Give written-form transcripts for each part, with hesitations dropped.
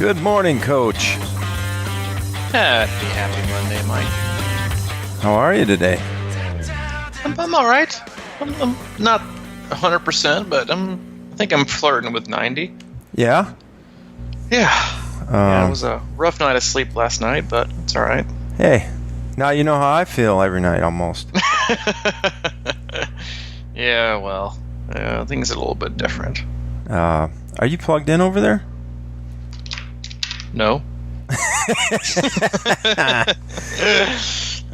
Good morning, Coach. Happy Monday, Mike. How are you today? I'm all right. I'm not 100%, but I think I'm flirting with 90. Yeah? Yeah, it was a rough night of sleep last night, but it's all right. Hey, now you know how I feel every night almost. Yeah, well, things are a little bit different. Are you plugged in over there? No.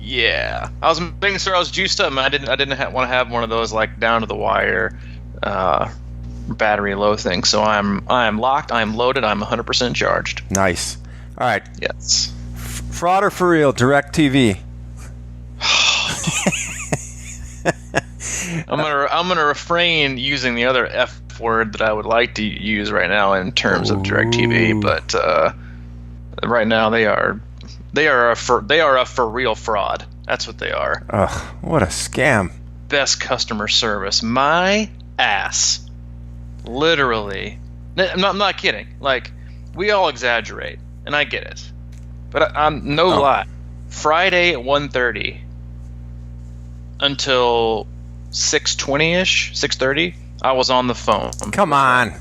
Yeah, I was making sure I was juiced up, and I didn't want to have one of those like down to the wire battery low things. So I am locked, I am loaded, I'm 100% charged. Nice. All right. Yes. Fraud or for real? DirecTV. I'm gonna refrain using the other F word that I would like to use right now in terms of DirecTV, but right now they are a for real fraud. That's what they are. Ugh, what a scam. Best customer service. My ass. Literally. I'm not kidding. Like, we all exaggerate, and I get it. But I'm no lie. Friday at 1:30 until 6:20ish, 6:30, I was on the phone. Come on.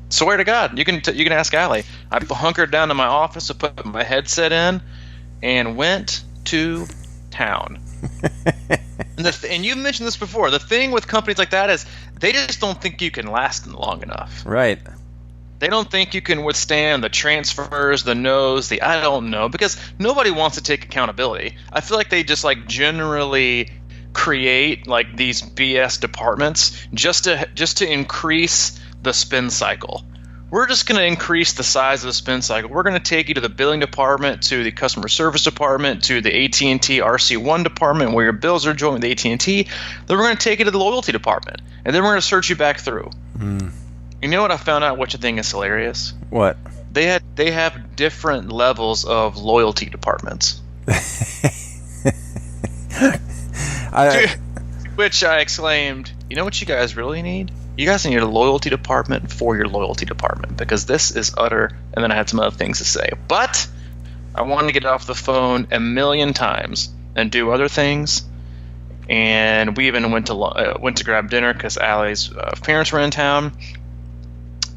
Swear to God, you can ask Allie. I hunkered down to my office, I put my headset in, and went to town. And you mentioned this before. The thing with companies like that is they just don't think you can last long enough. Right. They don't think you can withstand the transfers, the no's, the I don't know, because nobody wants to take accountability. I feel like they just like generally create like these BS departments just to increase the spin cycle. We're just going to increase the size of the spin cycle. We're going to take you to the billing department, to the customer service department, to the AT&T RC1 department where your bills are joined with AT&T. Then we're going to take you to the loyalty department, and then we're going to search you back through. You know what I found out? Which I think is hilarious. What? They have different levels of loyalty departments. Which I exclaimed, you know what you guys really need? You guys need a loyalty department for your loyalty department, because this is utter. And then I had some other things to say, but I wanted to get off the phone a million times and do other things. And we even went to grab dinner because Allie's parents were in town.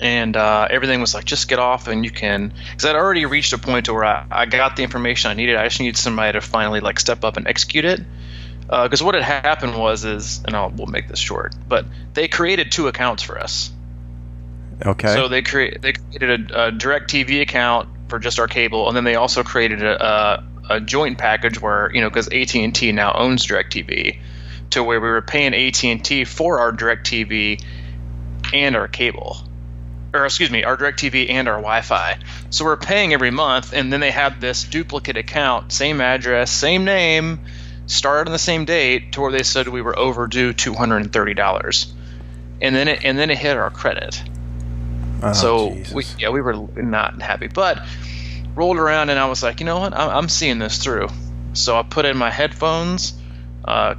And everything was like, just get off and you can, because I'd already reached a point to where I got the information I needed. I just needed somebody to finally like step up and execute it. Because what had happened was, we'll make this short, but they created 2 accounts for us. Okay. So they created a DirecTV account for just our cable, and then they also created a joint package where, because AT&T now owns DirecTV, to where we were paying AT&T for our DirecTV and our cable. Or excuse me, our DirecTV and our Wi-Fi. So we're paying every month, and then they have this duplicate account, same address, same name, started on the same date, to where they said we were overdue $230, and then it hit our credit. Oh, so Jesus. we were not happy, but rolled around and I was like, you know what, I'm seeing this through. So I put in my headphones,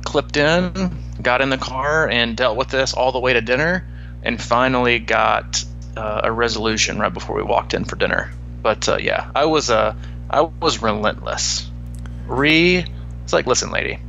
clipped in, got in the car, and dealt with this all the way to dinner, and finally got a resolution right before we walked in for dinner. But yeah, I was relentless. It's like, listen, lady,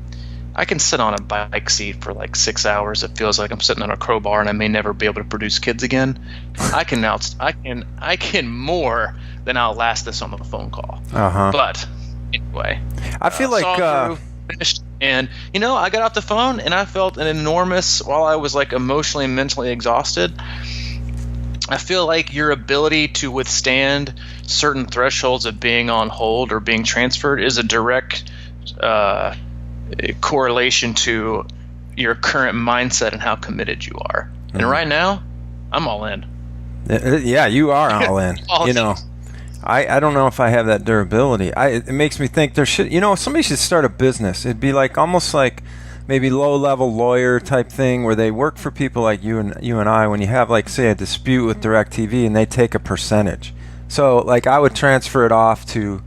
I can sit on a bike seat for like 6 hours. It feels like I'm sitting on a crowbar, and I may never be able to produce kids again. I can more than outlast this on the phone call. But anyway, I feel like finished, and I got off the phone and I felt an enormous, while I was like emotionally and mentally exhausted, I feel like your ability to withstand certain thresholds of being on hold or being transferred is a direct correlation to your current mindset and how committed you are. And right now, I'm all in. Yeah, you are all in. I don't know if I have that durability. It makes me think there should, somebody should start a business. It'd be like almost like maybe low-level lawyer type thing where they work for people like you and I. When you have like say a dispute with DirecTV and they take a percentage. So like I would transfer it off to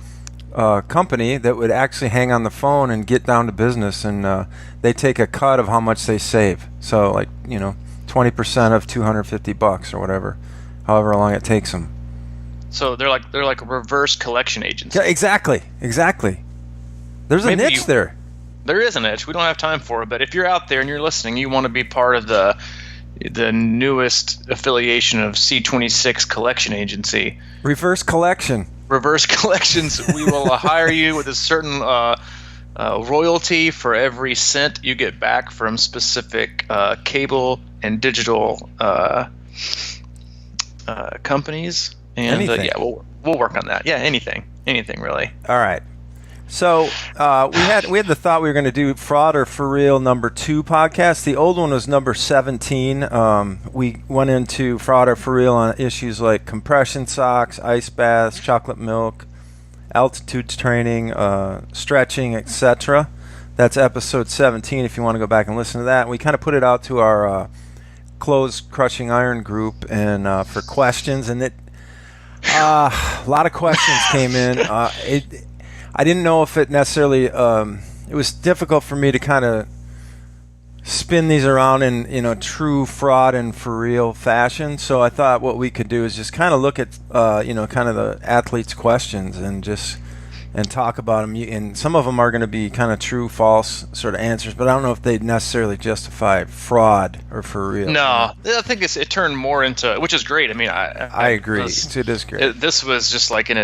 a company that would actually hang on the phone and get down to business, and they take a cut of how much they save. So like 20% of $250 or whatever, however long it takes them. So they're like a reverse collection agency. Yeah, exactly. There's a niche there. There is a niche. We don't have time for it, but if you're out there and you're listening, you want to be part of the newest affiliation of C26 Collection Agency. Reverse collections. We will hire you with a certain royalty for every cent you get back from specific cable and digital companies. And yeah, we'll work on that. Yeah, anything really. All right. So we had the thought we were going to do Fraud or For Real #2 podcast. The old one was number 17. We went into Fraud or For Real on issues like compression socks, ice baths, chocolate milk, altitude training, stretching, etc. That's episode 17 if you want to go back and listen to that. And we kind of put it out to our closed Crushing Iron group and for questions, and a lot of questions came in. I didn't know if it necessarily. It was difficult for me to kind of spin these around in true fraud and for real fashion. So I thought what we could do is just kind of look at kind of the athletes' questions and talk about them. And some of them are going to be kind of true, false sort of answers, but I don't know if they necessarily justify fraud or for real. No, I think it turned more into, which is great. I mean, I agree. It is great. This was just like an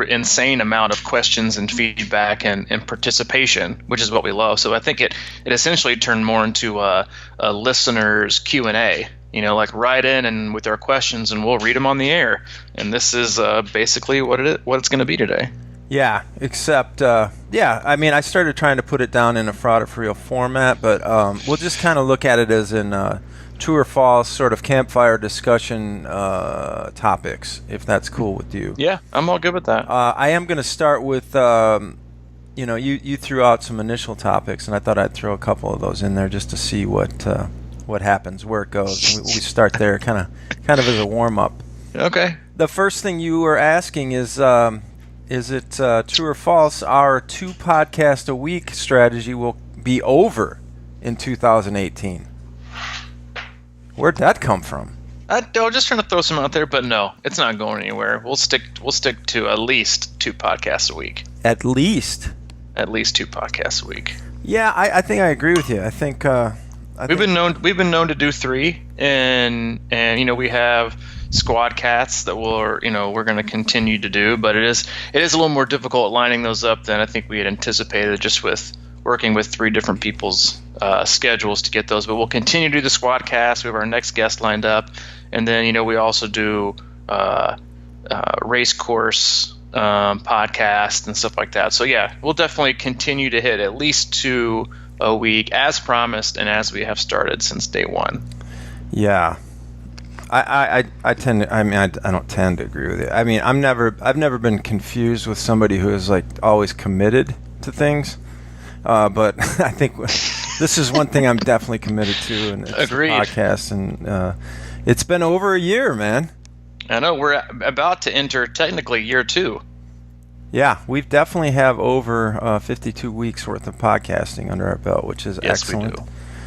insane amount of questions and feedback and participation, which is what we love. So I think it essentially turned more into a listener's Q&A. Like write in and with their questions, and we'll read them on the air. And this is basically what it's going to be today. Yeah, except, I mean, I started trying to put it down in a Fraud or For Real format, but we'll just kind of look at it as in true or false sort of campfire discussion topics, if that's cool with you. Yeah, I'm all good with that. I am going to start with, you threw out some initial topics, and I thought I'd throw a couple of those in there just to see what happens, where it goes. We start there kind of as a warm-up. Okay. The first thing you were asking is it true or false our 2 podcast a week strategy will be over in 2018? Where'd that come from? I'm just trying to throw some out there, but no, it's not going anywhere. We'll stick to at least 2 podcasts a week. At least 2 podcasts a week. Yeah, I think I agree with you. I think we've been known to do 3, and we have squad cats that we're going to continue to do, but it is a little more difficult lining those up than I think we had anticipated, just with working with 3 different people's schedules to get those. But we'll continue to do the squad cast. We have our next guest lined up, and then we also do race course podcast and stuff like that. So yeah, we'll definitely continue to hit at least 2 a week as promised and as we have started since day 1. Yeah. I don't tend to agree with it. I mean, I've never been confused with somebody who is like always committed to things. But I think this is one thing I'm definitely committed to, and it's Agreed. The podcast, and it's been over a year, man. I know we're about to enter technically year 2. Yeah, we definitely have over 52 weeks worth of podcasting under our belt, which is excellent.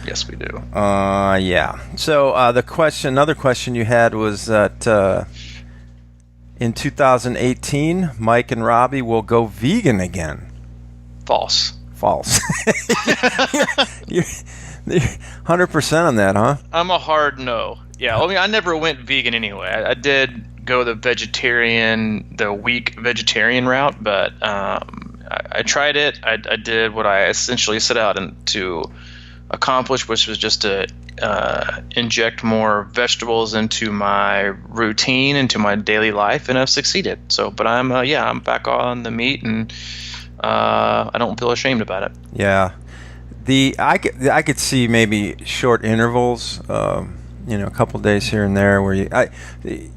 Yes, we do. Yeah. So another question you had was that in 2018, Mike and Robbie will go vegan again. False. You're 100% on that, huh? I'm a hard no. Yeah, I mean, I never went vegan anyway. I did go the weak vegetarian route, but I tried it. I did what I essentially set out to accomplish, which was just to inject more vegetables into my routine, into my daily life, and I've succeeded. So, but I'm back on the meat, and I don't feel ashamed about it. Yeah, I could see maybe short intervals, a couple days here and there where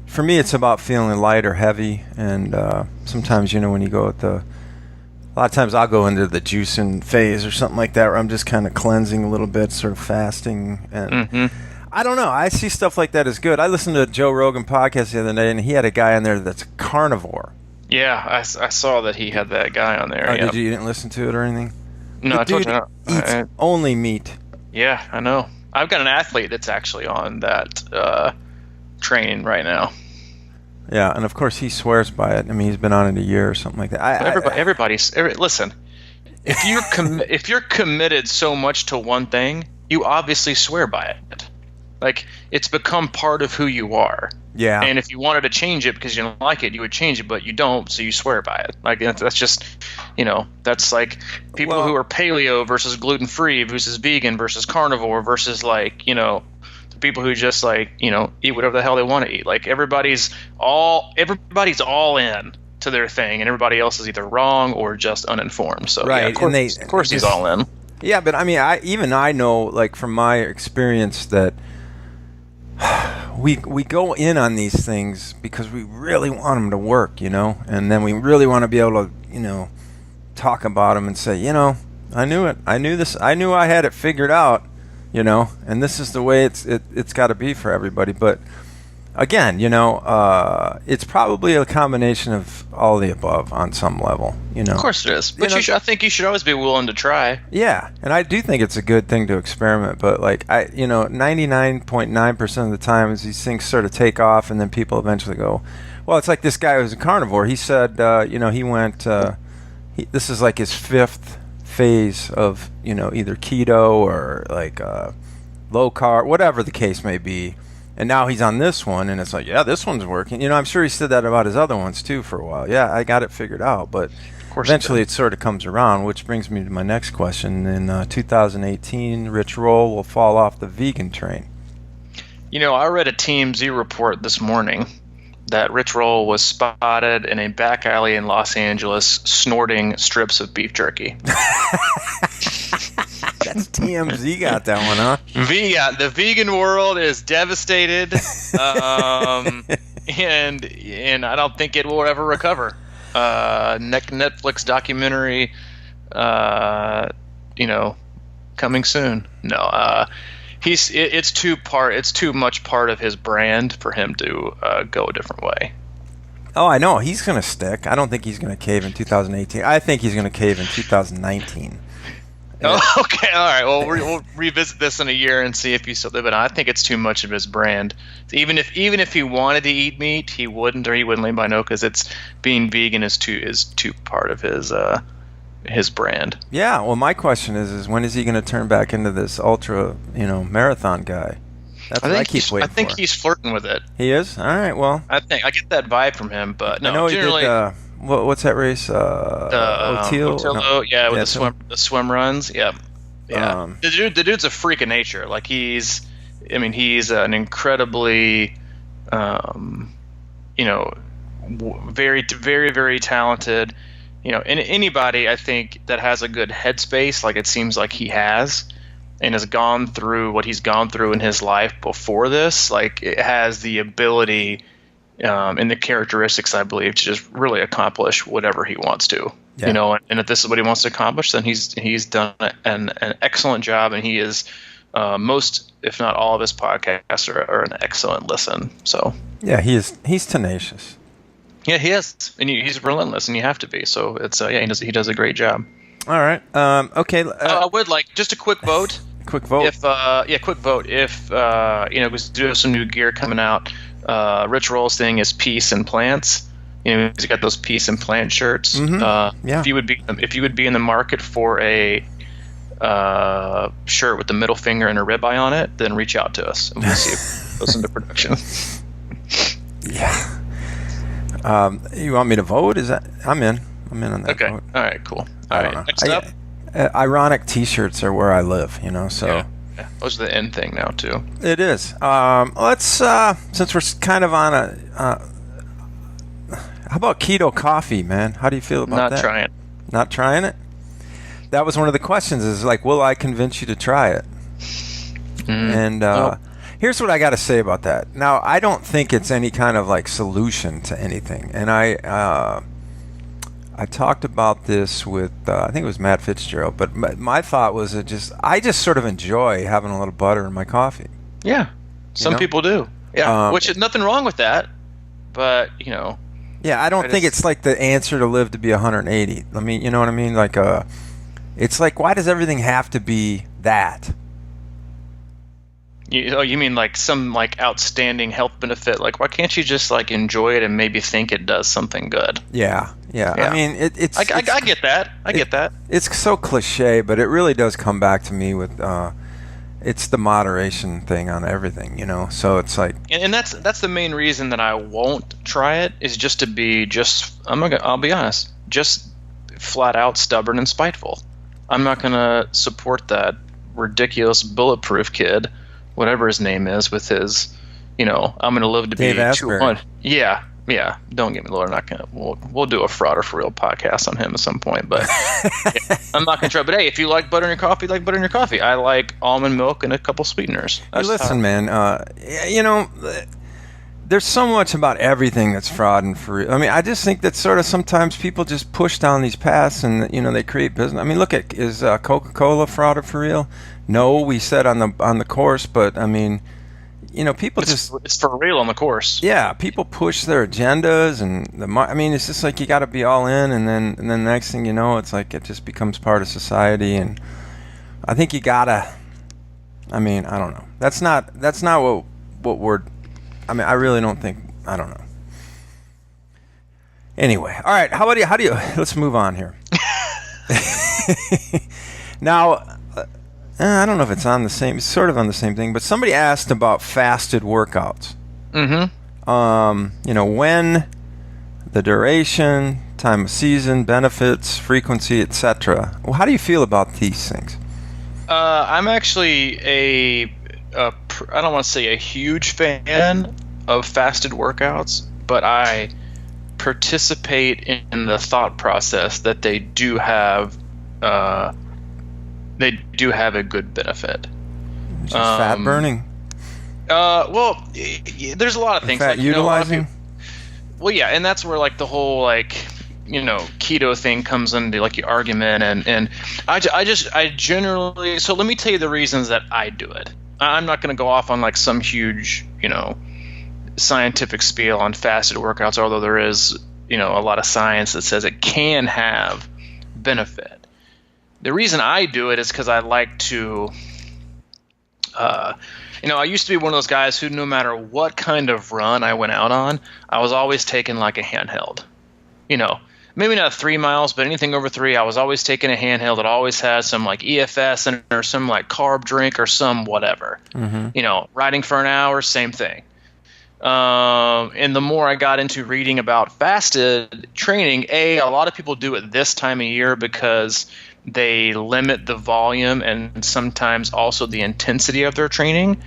for me it's about feeling light or heavy, and sometimes when you go at a lot of times I'll go into the juicing phase or something like that where I'm just kind of cleansing a little bit, sort of fasting. And I don't know. I see stuff like that as good. I listened to a Joe Rogan podcast the other day, and he had a guy on there that's a carnivore. Yeah, I saw that he had that guy on there. Oh, yep. You didn't listen to it or anything? No, I told you not. Eats only meat. Yeah, I know. I've got an athlete that's actually on that training right now. Yeah, and of course he swears by it. I mean, he's been on it a year or something like that. Listen. If you're committed so much to one thing, you obviously swear by it. Like, it's become part of who you are. Yeah. And if you wanted to change it because you don't like it, you would change it, but you don't, so you swear by it. Like, that's just, that's like people who are paleo versus gluten-free versus vegan versus carnivore versus, like, the people who just, like, eat whatever the hell they want to eat. Like, everybody's all in to their thing, and everybody else is either wrong or just uninformed. So, right. Of course he's all in. Yeah, but I mean, I know, like, from my experience that we go in on these things because we really want them to work, and then we really want to be able to, talk about them and say, I knew it. I knew this. I knew I had it figured out, and this is the way it's got to be for everybody. But again, it's probably a combination of all the above on some level, Of course it is. But I think you should always be willing to try. Yeah, and I do think it's a good thing to experiment, but 99.9% of the time as these things sort of take off and then people eventually go, well, it's like this guy who's a carnivore. He said, he went, this is like his 5th phase of, either keto or like low carb, whatever the case may be. And now he's on this one, and it's like, yeah, this one's working. I'm sure he said that about his other ones, too, for a while. Yeah, I got it figured out. But eventually it sort of comes around, which brings me to my next question. In 2018, Rich Roll will fall off the vegan train. I read a TMZ report this morning that Rich Roll was spotted in a back alley in Los Angeles snorting strips of beef jerky. That's TMZ got that one, huh? The vegan world is devastated, and I don't think it will ever recover. Netflix documentary, coming soon. No, it's too much part of his brand for him to go a different way. Oh, I know. He's going to stick. I don't think he's going to cave in 2018. I think he's going to cave in 2019. Oh, okay. All right. Well, we'll revisit this in a year and see if he still live it. I think it's too much of his brand. Even if he wanted to eat meat, he wouldn't, or he wouldn't let anybody know, because it's being vegan is too part of his brand. Yeah. Well, my question is when is he going to turn back into this ultra, marathon guy? That's what I keep waiting for. I think he's flirting with it. He is. All right. Well, I get that vibe from him, but no. I know generally, he did. What's that race? Otillo? No. Yeah, with the swim runs. Yeah. The dude's a freak of nature. Like, he's an incredibly, very, very, very talented. And anybody, I think, that has a good headspace, like it seems like he has, and has gone through what he's gone through in his life before this, like, it has the ability. And the characteristics, I believe, to just really accomplish whatever he wants to. Yeah. And if this is what he wants to accomplish, then he's done an excellent job, and he is most, if not all, of his podcasts are an excellent listen. So yeah, he's tenacious. Yeah, he is, and he's relentless, and you have to be. So it's he does a great job. All right. Okay. I would like just a quick vote. Quick vote. Quick vote. If because we have some new gear coming out. Rich Roll's thing is peace and plants. He's got those peace and plant shirts. Mm-hmm. Yeah. If you would be in the market for a shirt with the middle finger and a ribeye on it, then reach out to us and we'll see if it goes into production. Yeah. You want me to vote? I'm in on that. Okay. Vote. All right. Cool. All right. Next up. Ironic T-shirts are where I live. So. Yeah. Those are the end thing now too. It is. Let's since we're kind of on how about Keto Coffee, man? How do you feel about that? Not trying. Not trying it? That was one of the questions. Is like, will I convince you to try it? And here's what I got to say about that. Now, I don't think it's any kind of like solution to anything, and I talked about this with I think it was Matt Fitzgerald, but my thought was I just sort of enjoy having a little butter in my coffee. Yeah, some people do. Yeah, which is nothing wrong with that, but Yeah, I don't think it's like the answer to live to be 180. I mean, you know what I mean? Like it's like, why does everything have to be that? You mean like some like outstanding health benefit? Like, why can't you just like enjoy it and maybe think it does something good? Yeah. I mean, it's. I get that. I get that. It's so cliche, but it really does come back to me with. It's the moderation thing on everything, you know. So it's like, and that's the main reason that I won't try it, is just to be I'll be honest, just flat out stubborn and spiteful. I'm not gonna support that ridiculous bulletproof kid, whatever his name is, with his, I'm going to live to be 200. Yeah. Don't get me Lord. We'll do a Fraud or For Real podcast on him at some point, but yeah, I'm not going to try. But hey, if you like butter in your coffee, like butter in your coffee. I like almond milk and a couple sweeteners. Hey, listen, man. There's so much about everything that's fraud and for real. I mean, I just think that sort of sometimes people just push down these paths and, they create business. I mean, look at, is Coca-Cola fraud or for real? No, we said on the course, but I mean, people it's for real on the course. Yeah, people push their agendas and I mean, it's just like you got to be all in, and then the next thing you know, it's like it just becomes part of society, and I think you gotta. I mean, I don't know. That's not what we're. I mean, I really don't think. I don't know. Anyway, all right. How do you? Let's move on here. Now, I don't know if it's on the same. It's sort of on the same thing. But somebody asked about fasted workouts. Mm-hmm. When, the duration, time of season, benefits, frequency, etc. Well, how do you feel about these things? I'm actually I don't want to say a huge fan of fasted workouts, but I participate in the thought process that they do have a good benefit. Just fat burning. Well, there's a lot of things. Fat utilizing. Well, yeah, and that's where like the whole keto thing comes into like the argument, and I generally. So let me tell you the reasons that I do it. I'm not going to go off on like some huge, scientific spiel on fasted workouts, although there is, a lot of science that says it can have benefit. The reason I do it is because I like to, I used to be one of those guys who no matter what kind of run I went out on, I was always taking like a handheld, maybe not 3 miles, but anything over 3, I was always taking a handheld that always has some like EFS in it, or some like carb drink or some whatever. Mm-hmm. Riding for an hour, same thing. And the more I got into reading about fasted training, a lot of people do it this time of year because they limit the volume and sometimes also the intensity of their training.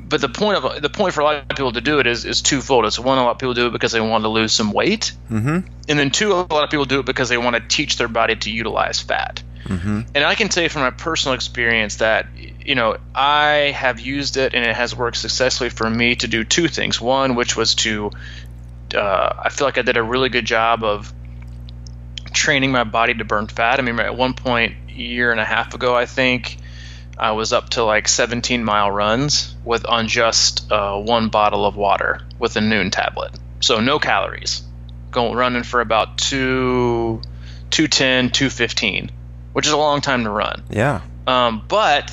But the point for a lot of people to do it is twofold. It's one, a lot of people do it because they want to lose some weight, mm-hmm. and then two, a lot of people do it because they want to teach their body to utilize fat. Mm-hmm. And I can tell you from my personal experience that I have used it and it has worked successfully for me to do two things. One, which was to I feel like I did a really good job of training my body to burn fat. I mean, at one point a year and a half ago, I think, I was up to like 17-mile runs on just one bottle of water with a noon tablet. So no calories. Running for about 210, 215, which is a long time to run. Yeah. But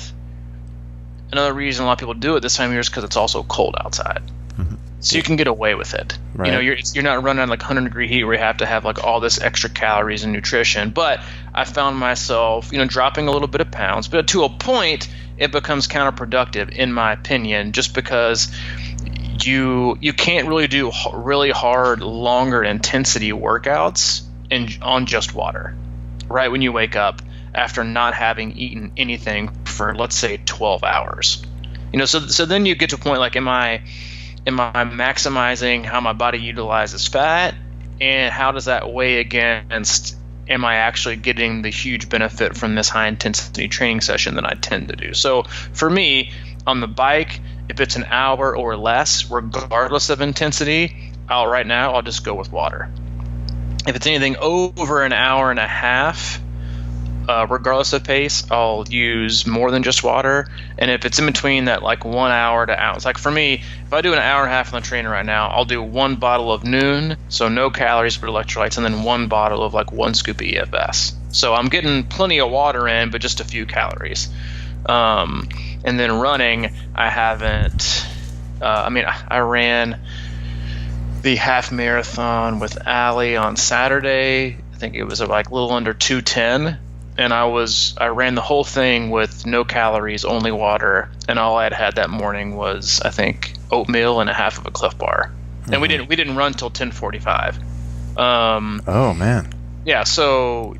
another reason a lot of people do it this time of year is because it's also cold outside. Mm-hmm. So you can get away with it. Right. You're not running on like 100-degree heat where you have to have like all this extra calories and nutrition. But I found myself, dropping a little bit of pounds. But to a point, it becomes counterproductive, in my opinion, just because you can't really do really hard, longer intensity workouts on just water. Right when you wake up after not having eaten anything for, let's say, 12 hours. So then you get to a point like, am I maximizing how my body utilizes fat, and how does that weigh against, am I actually getting the huge benefit from this high intensity training session that I tend to do? So for me, on the bike, if it's an hour or less, regardless of intensity, I'll just go with water. If it's anything over an hour and a half, regardless of pace, I'll use more than just water. And if it's in between that, like 1 hour to hours, like for me, if I do an hour and a half on the trainer right now, I'll do one bottle of noon, so no calories but electrolytes, and then one bottle of like 1 scoop of EFS. So I'm getting plenty of water in, but just a few calories. And then running, I haven't. I ran the half marathon with Allie on Saturday. I think it was like a little under 2:10, and I ran the whole thing with no calories, only water, and all I had that morning was, I think, oatmeal and a half of a Cliff Bar. Mm-hmm. And we didn't run till 10:45. Oh man. Yeah, so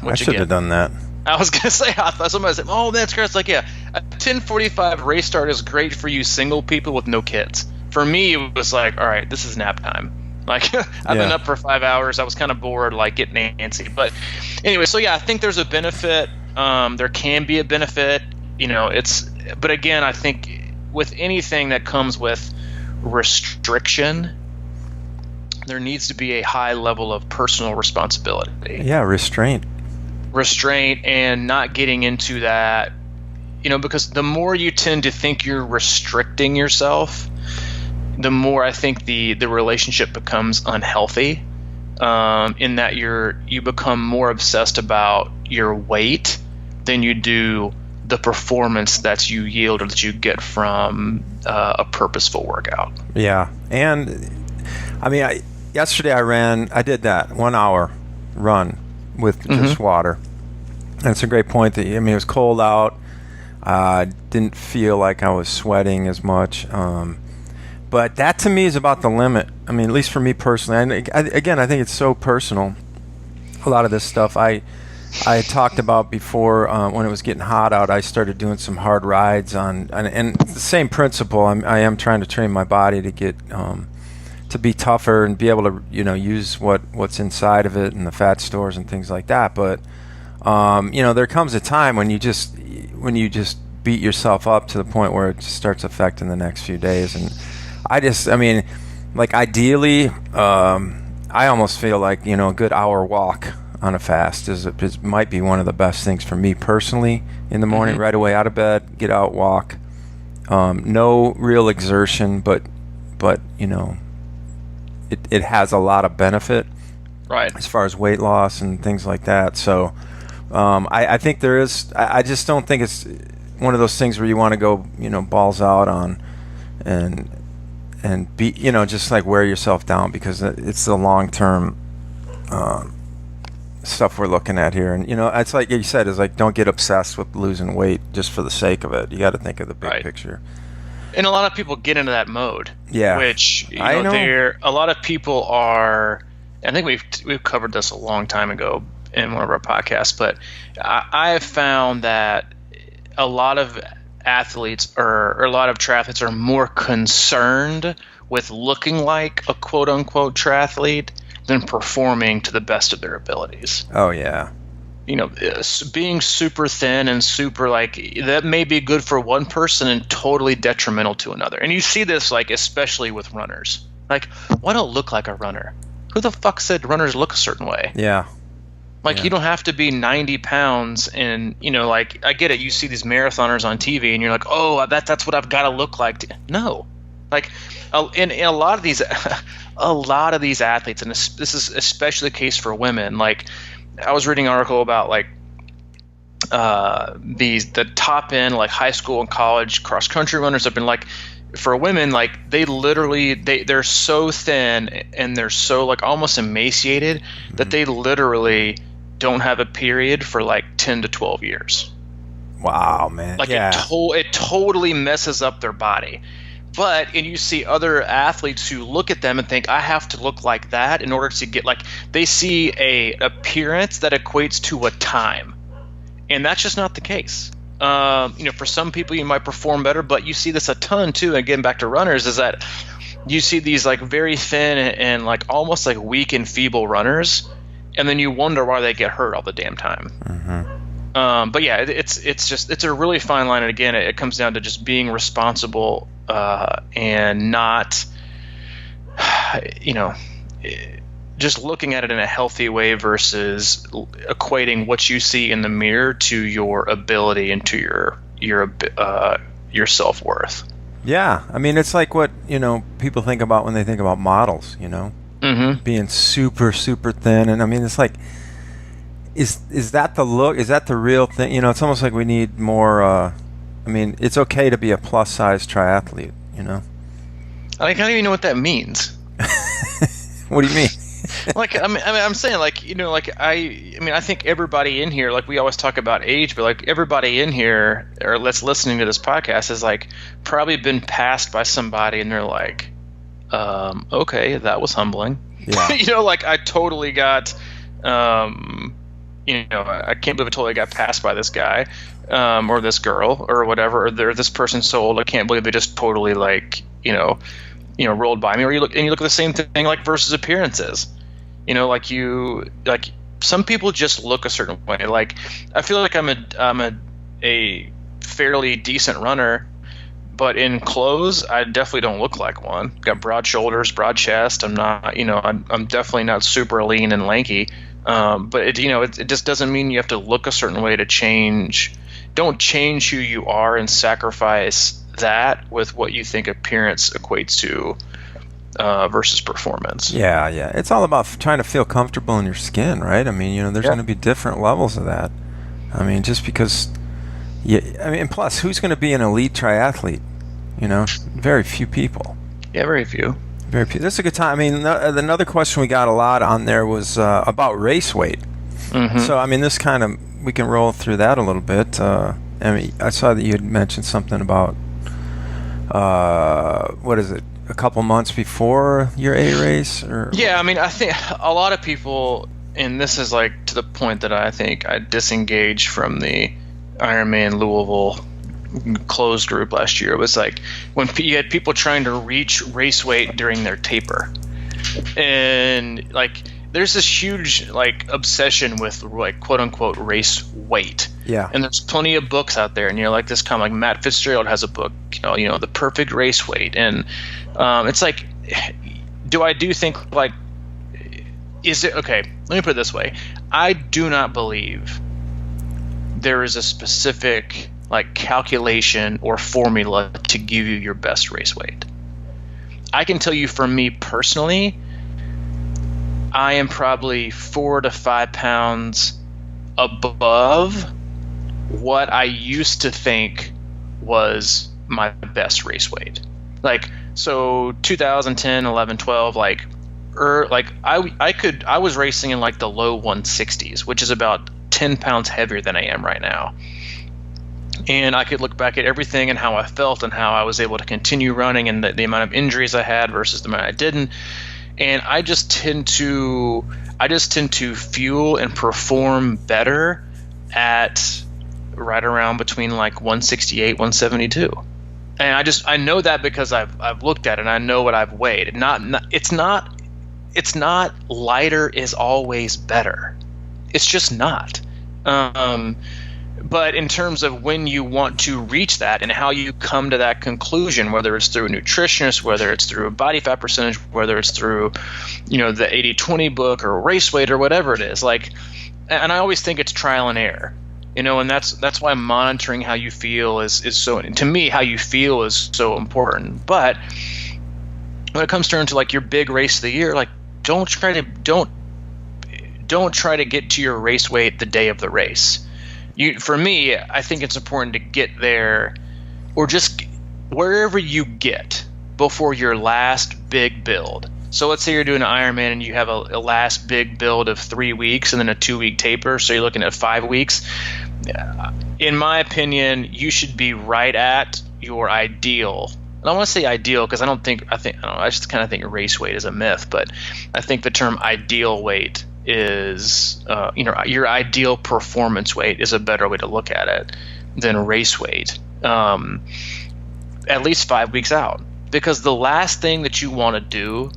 I should have done that. I was gonna say, I thought somebody said, "Oh, that's great." It's like, yeah, a 10:45 race start is great for you single people with no kids. For me, it was like, all right, this is nap time. Like, I've been up for 5 hours. I was kind of bored, like getting antsy. But anyway, so yeah, I think there's a benefit. There can be a benefit. But again, I think with anything that comes with restriction, there needs to be a high level of personal responsibility. Yeah, restraint And not getting into that, because the more you tend to think you're restricting yourself, the more I think the relationship becomes unhealthy, in that you become more obsessed about your weight than you do the performance that you yield or that you get from a purposeful workout. Yeah, and yesterday I did that 1 hour run with just water. And it's a great point that it was cold out. Didn't feel like I was sweating as much. But that to me is about the limit. At least for me personally. I think it's so personal. A lot of this stuff I talked about before, when it was getting hot out, I started doing some hard rides and the same principle. I am trying to train my body to get to be tougher and be able to use what's inside of it and the fat stores and things like that. But there comes a time when you just beat yourself up to the point where it just starts affecting the next few days. And ideally, I almost feel like a good hour walk on a fast might be one of the best things for me personally in the morning. Right away out of bed, get out, walk. No real exertion, but it has a lot of benefit, right, as far as weight loss and things like that. So I think there is. I just don't think it's one of those things where you want to go balls out on and be just like wear yourself down, because it's the long term stuff we're looking at here. And it's like you said, is like, don't get obsessed with losing weight just for the sake of it. You got to think of the big picture. And a lot of people get into that mode. Yeah, which a lot of people are. I think we've covered this a long time ago in one of our podcasts, but I have found that a lot of athletes or a lot of triathletes are more concerned with looking like a quote unquote triathlete than performing to the best of their abilities. Oh yeah. Being super thin and super that may be good for one person and totally detrimental to another. And you see this especially with runners. Why don't look like a runner? Who the fuck said runners look a certain way? Yeah. You don't have to be 90 pounds and, I get it. You see these marathoners on TV and you're like, oh, that's what I've got to look like. No. In a lot of these athletes, and this is especially the case for women, I was reading an article about the top end high school and college cross country runners have been for women they literally they're so thin and they're so almost emaciated that they literally don't have a period for 10 to 12 years. Wow, man. It totally messes up their body. And you see other athletes who look at them and think, I have to look like that in order to get they see a appearance that equates to a time, and that's just not the case. For some people you might perform better, but you see this a ton too. And getting back to runners, is that you see these very thin and almost weak and feeble runners, and then you wonder why they get hurt all the damn time. But yeah, it's a really fine line, and again, it comes down to just being responsible and not, just looking at it in a healthy way versus equating what you see in the mirror to your ability and to your self-worth. Yeah, it's like what people think about when they think about models. Being super super thin, and it's like. Is that the look? Is that the real thing? It's almost like we need more. I mean, it's okay to be a plus-size triathlete, you know? I don't even know what that means. What do you mean? Like, I'm saying, like, you know, like, I mean, I think everybody in here, like, we always talk about age, but, like, everybody in here, or that's listening to this podcast, has, like, probably been passed by somebody, and they're like, okay, that was humbling. Yeah. You know, like, I totally got, you know, I can't believe I totally got passed by this guy, or this girl, or whatever, or this person's so old, I can't believe they just totally, like, you know, rolled by me. Or you look at the same thing, like, versus appearances. You know, like, some people just look a certain way. Like, I feel like I'm a fairly decent runner, but in clothes, I definitely don't look like one. Got broad shoulders, broad chest. I'm not, you know, I'm definitely not super lean and lanky. But it just doesn't mean you have to look a certain way to change. Don't change who you are and sacrifice that with what you think appearance equates to versus performance. Yeah. It's all about trying to feel comfortable in your skin, right? I mean, you know, there's going to be different levels of that. I mean, just because, and plus, who's going to be an elite triathlete? You know, very few people. Yeah, very few. Very few. This is a good time. I mean, another question we got a lot on there was about race weight. Mm-hmm. So, I mean, this kind of, we can roll through that a little bit. I mean, I saw that you had mentioned something about, what is it, a couple months before your A race? Yeah, I mean, I think a lot of people, and this is like to the point that I think I disengaged from the Ironman Louisville closed group last year. It was like when you had people trying to reach race weight during their taper, and like there's this huge like obsession with like quote unquote race weight. Yeah. And there's plenty of books out there, and you're like this kind of like Matt Fitzgerald has a book, you know, the perfect race weight, and it's like, do I think like, is it okay? Let me put it this way: I do not believe there is a specific like calculation or formula to give you your best race weight. I can tell you for me personally, I am probably 4 to 5 pounds above what I used to think was my best race weight. Like, so 2010, 11, 12, like I was racing in like the low 160s, which is about 10 pounds heavier than I am right now. And I could look back at everything and how I felt and how I was able to continue running and the amount of injuries I had versus the amount I didn't. And I just tend to fuel and perform better at right around between like 168, 172. And I know that because I've looked at it and I know what I've weighed. It's not lighter is always better. It's just not. But in terms of when you want to reach that and how you come to that conclusion, whether it's through a nutritionist, whether it's through a body fat percentage, whether it's through, you know, the 80-20 book or race weight or whatever it is, like, and I always think it's trial and error, you know, and that's why monitoring how you feel is so, to me, how you feel is so important. But when it comes down to like your big race of the year, like don't try to get to your race weight the day of the race. For me, I think it's important to get there, or just wherever you get before your last big build. So let's say you're doing an Ironman and you have a last big build of 3 weeks and then a 2-week taper, so you're looking at 5 weeks. In my opinion, you should be right at your ideal. I don't want to say ideal because I don't know, I just kind of think race weight is a myth, but I think the term ideal weight is, your ideal performance weight is a better way to look at it than race weight, at least 5 weeks out. Because the last thing that you want to do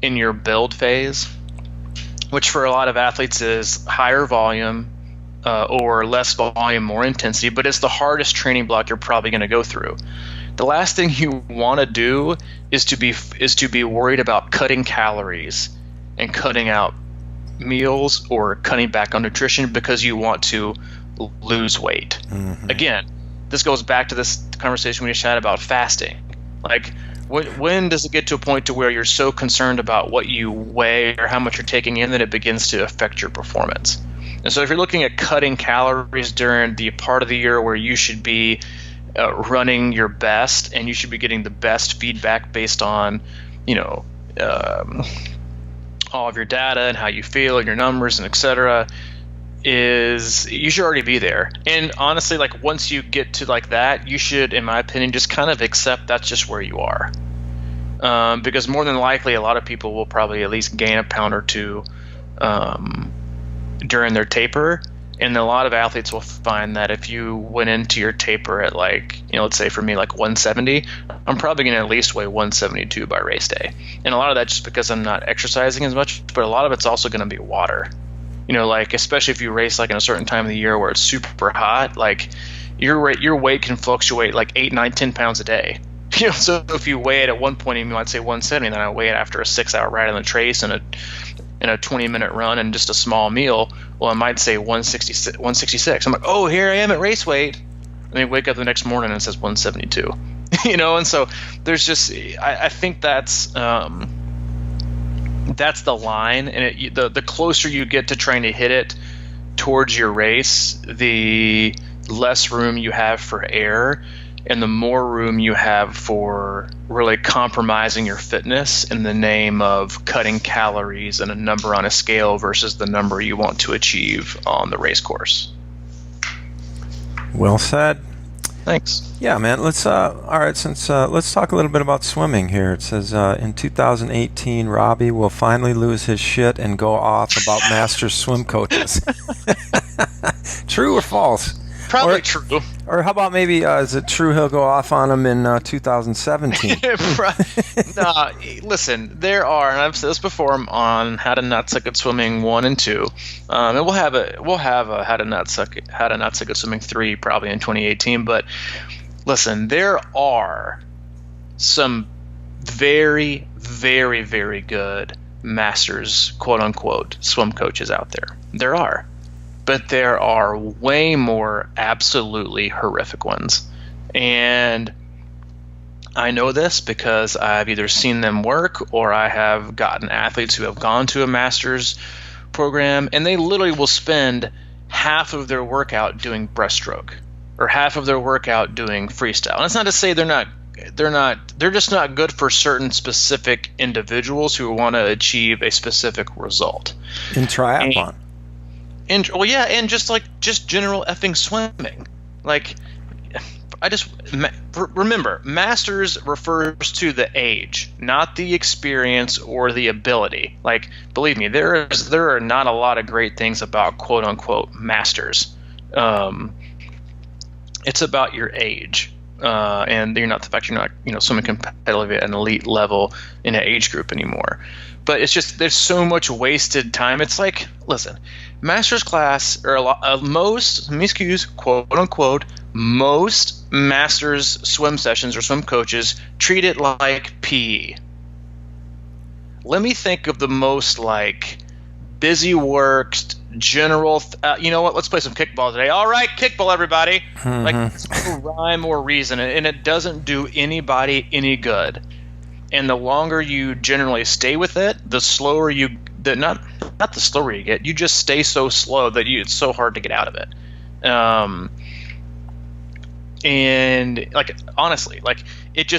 in your build phase, which for a lot of athletes is higher volume or less volume, more intensity, but it's the hardest training block you're probably going to go through. The last thing you want to do is to be worried about cutting calories and cutting out meals or cutting back on nutrition because you want to lose weight. Mm-hmm. Again, this goes back to this conversation we just had about fasting. Like, when does it get to a point to where you're so concerned about what you weigh or how much you're taking in that it begins to affect your performance? And so if you're looking at cutting calories during the part of the year where you should be running your best, and you should be getting the best feedback based on, all of your data and how you feel and your numbers and et cetera, is you should already be there. And honestly, like once you get to like that, you should, in my opinion, just kind of accept that's just where you are. Because more than likely, a lot of people will probably at least gain a pound or two during their taper. And a lot of athletes will find that if you went into your taper at like, let's say for me, like 170, I'm probably going to at least weigh 172 by race day. And a lot of that just because I'm not exercising as much, but a lot of it's also going to be water. Like especially if you race like in a certain time of the year where it's super hot, like your weight can fluctuate like 8, 9, 10 pounds a day. So if you weigh it at one point, you might say 170, then I weigh it after a 6-hour ride on the trace and a 20-minute run and just a small meal. Well, I might say 166. I'm like, oh, here I am at race weight. And then wake up the next morning and it says 172. And so there's just, I think that's the line. And the closer you get to trying to hit it towards your race, the less room you have for error, and the more room you have for really compromising your fitness in the name of cutting calories and a number on a scale versus the number you want to achieve on the race course. Well said. Thanks. Yeah, man. Let's all right. Let's talk a little bit about swimming here. It says in 2018, Robbie will finally lose his shit and go off about Masters swim coaches. True or false? Probably true. Or how about maybe is it true he'll go off on him in 2017? Nah, listen, there are, and I've said this before on How to Not Suck at Swimming 1 and 2, and we'll have a How to Not Suck at Swimming 3 probably in 2018. But listen, there are some very, very, very good Masters quote unquote swim coaches out there. There are. But there are way more absolutely horrific ones. And I know this because I've either seen them work or I have gotten athletes who have gone to a master's program, and they literally will spend half of their workout doing breaststroke or half of their workout doing freestyle. And it's not to say they're just not good for certain specific individuals who want to achieve a specific result. In triathlon. And just general effing swimming. Like, remember, Masters refers to the age, not the experience or the ability. Like, believe me, there are not a lot of great things about quote unquote Masters. It's about your age, and you're not the fact you're not swimming competitively at an elite level in an age group anymore. But it's just there's so much wasted time. It's like, listen, Masters class or quote unquote, most Masters swim sessions or swim coaches treat it like PE. Let me think of the most like busy worked general. You know what? Let's play some kickball today. All right, kickball, everybody. Mm-hmm. Like no rhyme or reason, and it doesn't do anybody any good. And the longer you generally stay with it, the slower not the slower you get, you just stay so slow that it's so hard to get out of it. And like honestly, like it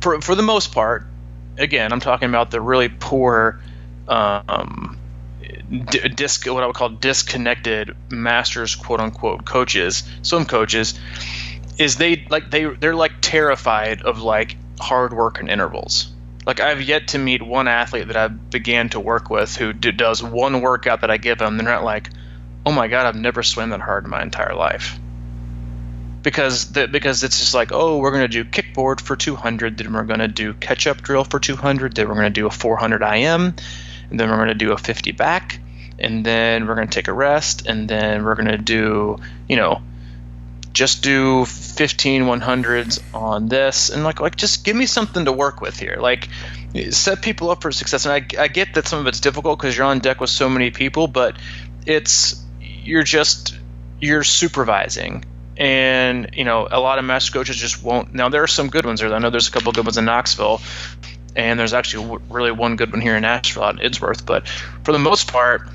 for the most part, again, I'm talking about the really poor what I would call disconnected Masters quote unquote coaches, swim coaches, is they're like terrified of like hard work and intervals. Like I've yet to meet one athlete that I began to work with who does one workout that I give them. They're not like, oh my God, I've never swam that hard in my entire life. Because it's just like, oh, we're going to do kickboard for 200, then we're going to do catch-up drill for 200, then we're going to do a 400 IM, and then we're going to do a 50 back, and then we're going to take a rest, and then we're going to do, just do 15 100s on this, and like just give me something to work with here. Like set people up for success. And I get that some of it's difficult because you're on deck with so many people, but you're supervising. And a lot of master coaches just won't. Now there are some good ones there. I know there's a couple good ones in Knoxville, and there's actually really one good one here in Nashville out in Idsworth. But for the most part,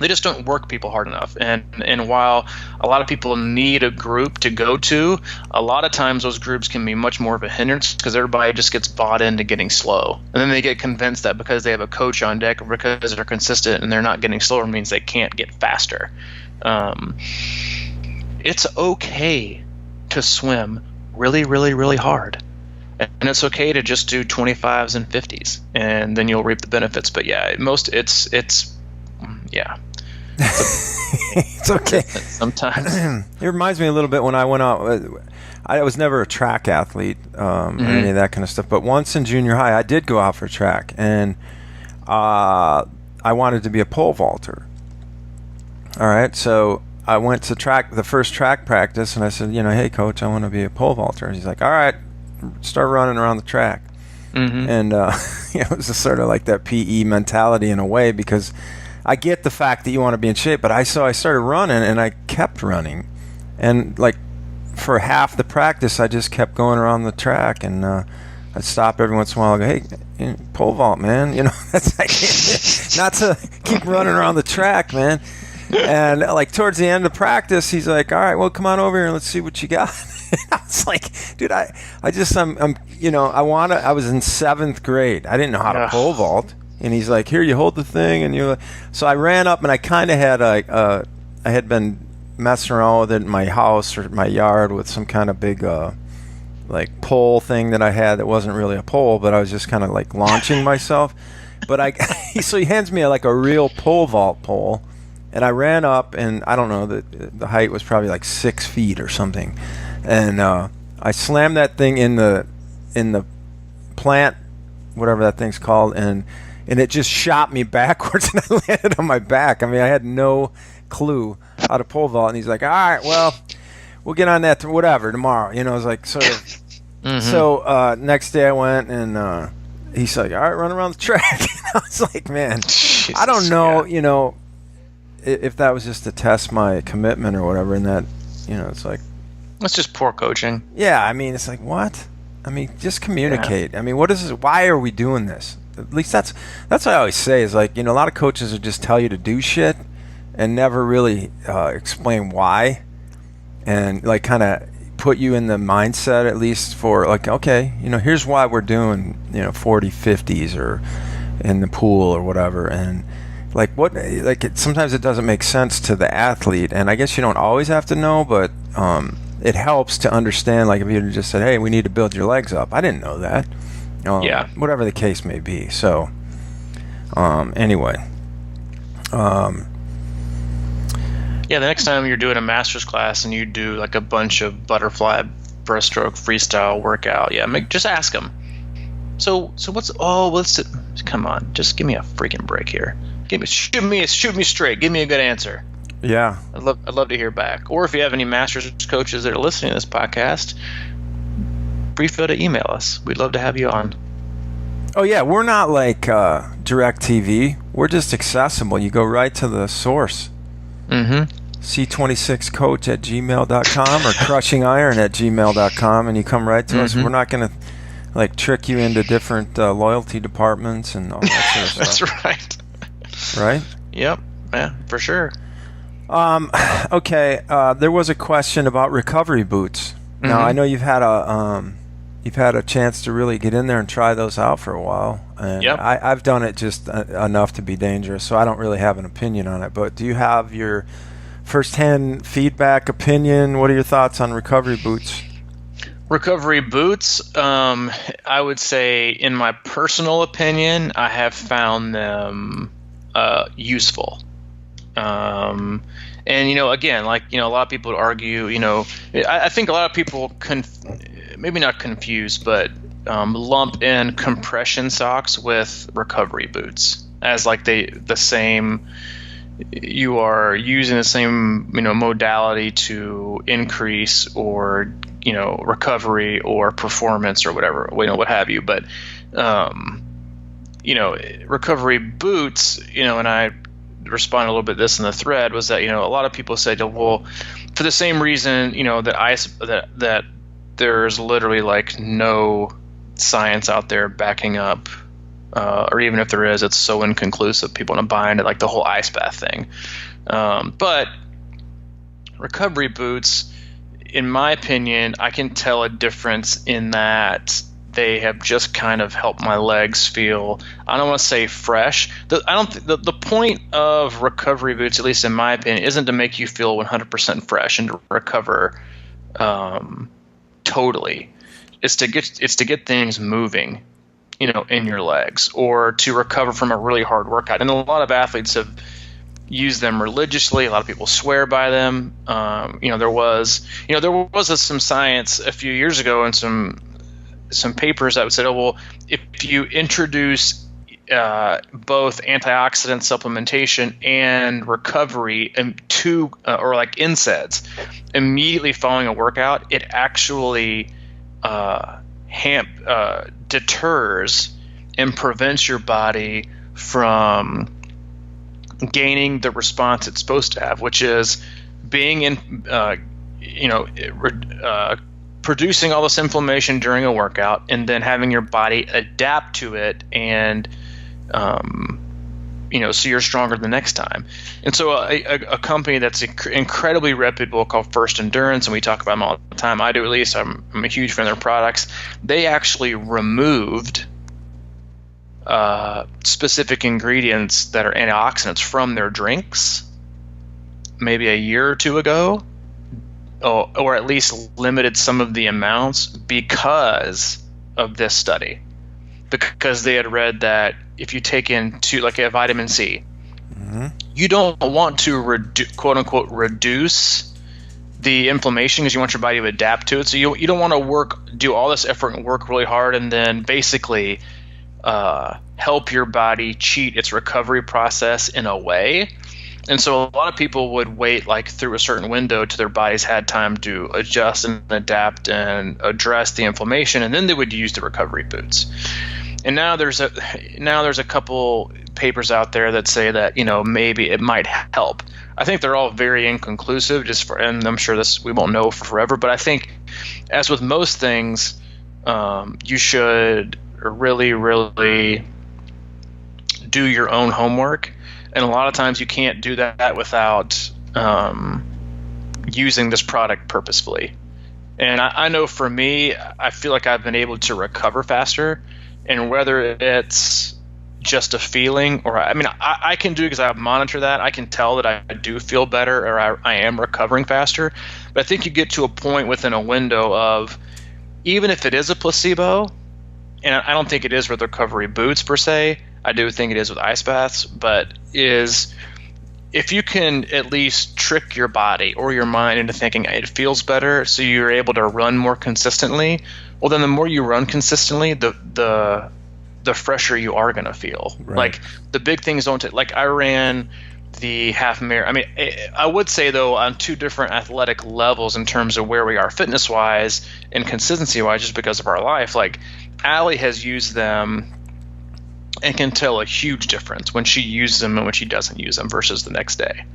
they just don't work people hard enough. And while a lot of people need a group to go to, a lot of times those groups can be much more of a hindrance because everybody just gets bought into getting slow. And then they get convinced that because they have a coach on deck or because they're consistent and they're not getting slower means they can't get faster. It's okay to swim really, really, really hard. And it's okay to just do 25s and 50s, and then you'll reap the benefits. But yeah, it's okay. Sometimes it reminds me a little bit when I went out. I was never a track athlete or any of that kind of stuff. But once in junior high, I did go out for track, and I wanted to be a pole vaulter. All right, so I went to the first track practice, and I said, hey, coach, I want to be a pole vaulter. And he's like, all right, start running around the track. And it was just sort of like that PE mentality in a way, because I get the fact that you want to be in shape, but I started running, and I kept running, and like for half the practice I just kept going around the track, and I'd stop every once in a while and go, hey, pole vault, man, that's not to keep running around the track, man. And like towards the end of practice, he's like, all right, well, come on over here and let's see what you got. I was like, dude, I was in 7th grade. I didn't know how to pole vault. And he's like, here, you hold the thing. And so I ran up, and I kind of had I had been messing around with it in my house or my yard with some kind of big like pole thing that I had that wasn't really a pole, but I was just kind of like launching myself. But so he hands me like a real pole vault pole. And I ran up, and I don't know, the height was probably like 6 feet or something. And I slammed that thing in the plant, whatever that thing's called, and it just shot me backwards, and I landed on my back. I mean, I had no clue how to pole vault. And he's like, all right, well, we'll get on that tomorrow. It was like sort of. So next day I went, and he's like, all right, run around the track. I was like, man, Jesus, I don't know, if that was just to test my commitment or whatever, and that, it's like, that's just poor coaching. Yeah, I mean, it's like, what? I mean, just communicate. Yeah. I mean, what is this? Why are we doing this? At least that's what I always say is like, a lot of coaches will just tell you to do shit and never really explain why, and like kind of put you in the mindset, at least for like, okay, here's why we're doing 40 50s or in the pool or whatever. And like sometimes it doesn't make sense to the athlete, and I guess you don't always have to know, but it helps to understand. Like if you just said, hey, we need to build your legs up, I didn't know that. Whatever the case may be. So anyway, the next time you're doing a master's class and you do like a bunch of butterfly breaststroke freestyle workout, just ask them, so what's come on, just give me a freaking break here. Shoot me straight. Give me a good answer. Yeah, I'd love to hear back. Or if you have any masters coaches that are listening to this podcast, feel free to email us. We'd love to have you on. Oh yeah, we're not like DirecTV. We're just accessible. You go right to the source. C26coach@gmail.com or crushingiron@gmail.com, and you come right to us. We're not going to like trick you into different loyalty departments and all that sort of stuff. That's right. Right? Yep. Yeah, for sure. Okay. There was a question about recovery boots. Now I know you've had a chance to really get in there and try those out for a while, and I've done it just enough to be dangerous, so I don't really have an opinion on it. But do you have your first-hand feedback, opinion? What are your thoughts on recovery boots? Recovery boots, I would say, in my personal opinion, I have found them useful. And again, like a lot of people would argue, I think a lot of people maybe not confuse, but lump in compression socks with recovery boots as like the same. You are using the same modality to increase or recovery or performance or whatever, what have you. But recovery boots, and I responded a little bit this in the thread, was that a lot of people said, well, for the same reason that there's literally like no science out there backing up or even if there is, it's so inconclusive. People don't buy into like the whole ice bath thing. But recovery boots, in my opinion, I can tell a difference in that they have just kind of helped my legs feel, I don't want to say fresh. The point of recovery boots, at least in my opinion, isn't to make you feel 100% fresh and to recover totally. It's to get things moving, in your legs, or to recover from a really hard workout. And a lot of athletes have used them religiously. A lot of people swear by them. There was some science a few years ago and some papers that said, if you introduce both antioxidant supplementation and recovery or like NSAIDs immediately following a workout, it actually deters and prevents your body from gaining the response it's supposed to have, which is being in, producing all this inflammation during a workout, and then having your body adapt to it, and so you're stronger the next time. And so a company that's incredibly reputable called First Endurance, and we talk about them all the time. I do, at least. I'm a huge fan of their products. They actually removed specific ingredients that are antioxidants from their drinks maybe a year or two ago, or at least limited some of the amounts because of this study. Because they had read that if you take in like a vitamin C, you don't want to quote unquote reduce the inflammation because you want your body to adapt to it. So you don't want to do all this effort and work really hard and then basically help your body cheat its recovery process in a way. And so a lot of people would wait like through a certain window till their bodies had time to adjust and adapt and address the inflammation, and then they would use the recovery boots. And now there's a couple papers out there that say that maybe it might help. I think they're all very inconclusive, and I'm sure we won't know for forever. But I think, as with most things, you should really, really do your own homework. And a lot of times you can't do that without using this product purposefully. And I know for me, I feel like I've been able to recover faster. And whether it's just a feeling, or I can do it because I monitor that. I can tell that I do feel better, or I am recovering faster. But I think you get to a point within a window of, even if it is a placebo, and I don't think it is with recovery boots per se, I do think it is with ice baths, but if you can at least trick your body or your mind into thinking it feels better, so you're able to run more consistently, well, then the more you run consistently, the fresher you are going to feel. Right. Like, the big things don't like, I ran the half marathon. I would say, though, on two different athletic levels in terms of where we are fitness-wise and consistency-wise, just because of our life. Like, Allie has used them and can tell a huge difference when she uses them and when she doesn't use them versus the next day.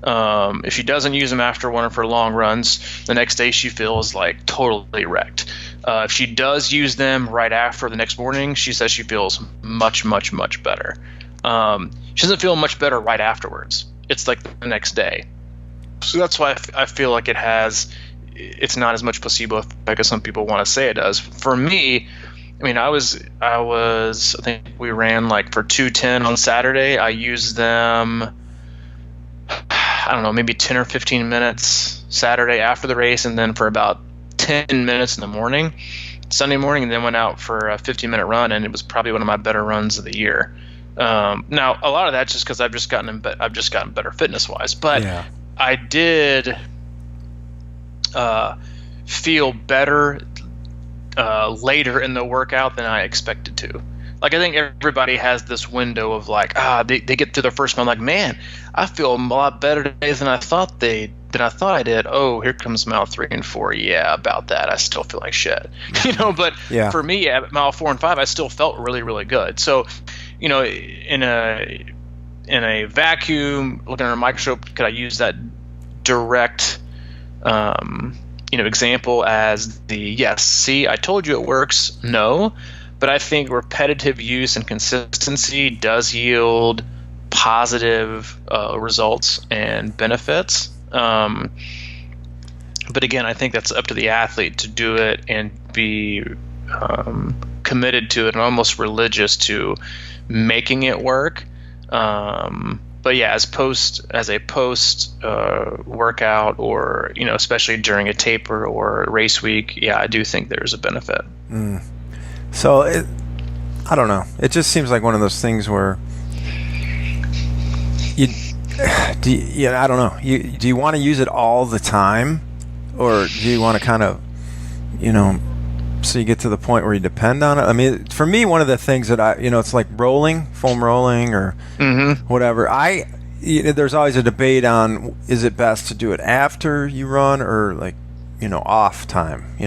If she doesn't use them after one of her long runs, the next day she feels like totally wrecked. If she does use them right after the next morning, she says she feels much, much, much better. She doesn't feel much better right afterwards. It's like the next day. So that's why I feel like it's not as much placebo effect as some people want to say it does. For me, I think we ran like for 2:10 on Saturday. I used them, I don't know, maybe 10 or 15 minutes Saturday after the race, and then for about 10 minutes in the morning, Sunday morning, and then went out for a 15-minute run, and it was probably one of my better runs of the year. Now, a lot of that's just because I've just gotten better fitness-wise, but yeah. I did feel better later in the workout than I expected to. Like, I think everybody has this window of like, they get to their first mile, like, man, I feel a lot better today than I thought I did. Oh, here comes mile 3 and 4. Yeah, about that, I still feel like shit. But yeah. For me, at mile 4 and 5, I still felt really, really good. So, in a vacuum, looking at a microscope, could I use that direct example as yes, see, I told you it works? No. But but I think repetitive use and consistency does yield positive results and benefits. But again, I think that's up to the athlete to do it and be committed to it and almost religious to making it work. But yeah, as a post workout, or especially during a taper or a race week, yeah, I do think there's a benefit. So I don't know. It just seems like one of those things where I don't know. Do you want to use it all the time, or do you want to kind of, so you get to the point where you depend on it? I mean, for me, one of the things that it's like foam rolling or whatever. There's always a debate on, is it best to do it after you run or like, off time,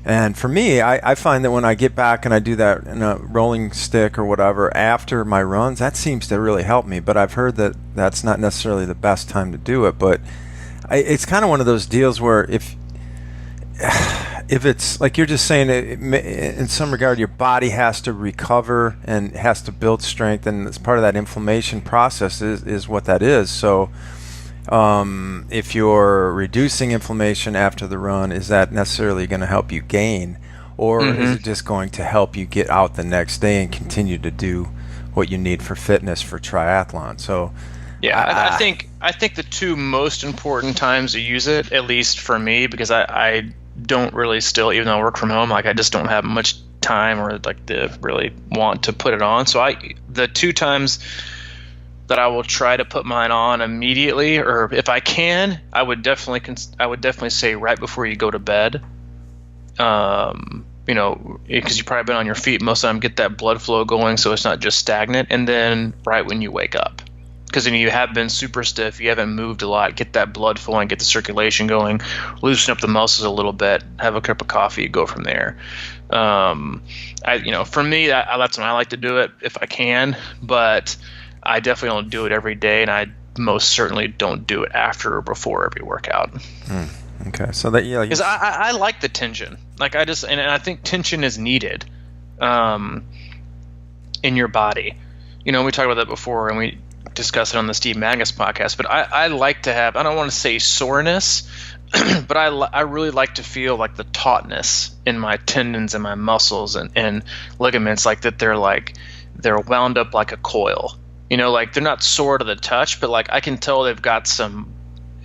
And for me, I find that when I get back and I do that in a rolling stick or whatever after my runs, that seems to really help me. But I've heard that that's not necessarily the best time to do it. But it's kind of one of those deals where if it's like you're just saying, in some regard, your body has to recover and has to build strength, and it's part of that inflammation process is what that is. So if you're reducing inflammation after the run, is that necessarily going to help you gain, or is it just going to help you get out the next day and continue to do what you need for fitness for triathlon? So yeah, I think the two most important times to use it, at least for me, because I don't really still, even though I work from home, like I just don't have much time or like to really want to put it on. So the two times that I will try to put mine on immediately, or if I can, I would definitely say right before you go to bed. Because you've probably been on your feet most of the time, get that blood flow going so it's not just stagnant, and then right when you wake up. Because you have been super stiff, you haven't moved a lot, get that blood flowing, get the circulation going, loosen up the muscles a little bit, have a cup of coffee, go from there. For me, that's when I like to do it if I can, but I definitely don't do it every day, and I most certainly don't do it after or before every workout. Okay, so that because I like the tension. Like and I think tension is needed, in your body. We talked about that before, and we discussed it on the Steve Magnus podcast. But I like to have, I don't want to say soreness, but I really like to feel like the tautness in my tendons and my muscles and ligaments, like that they're wound up like a coil. Like they're not sore to the touch, but like I can tell they've got some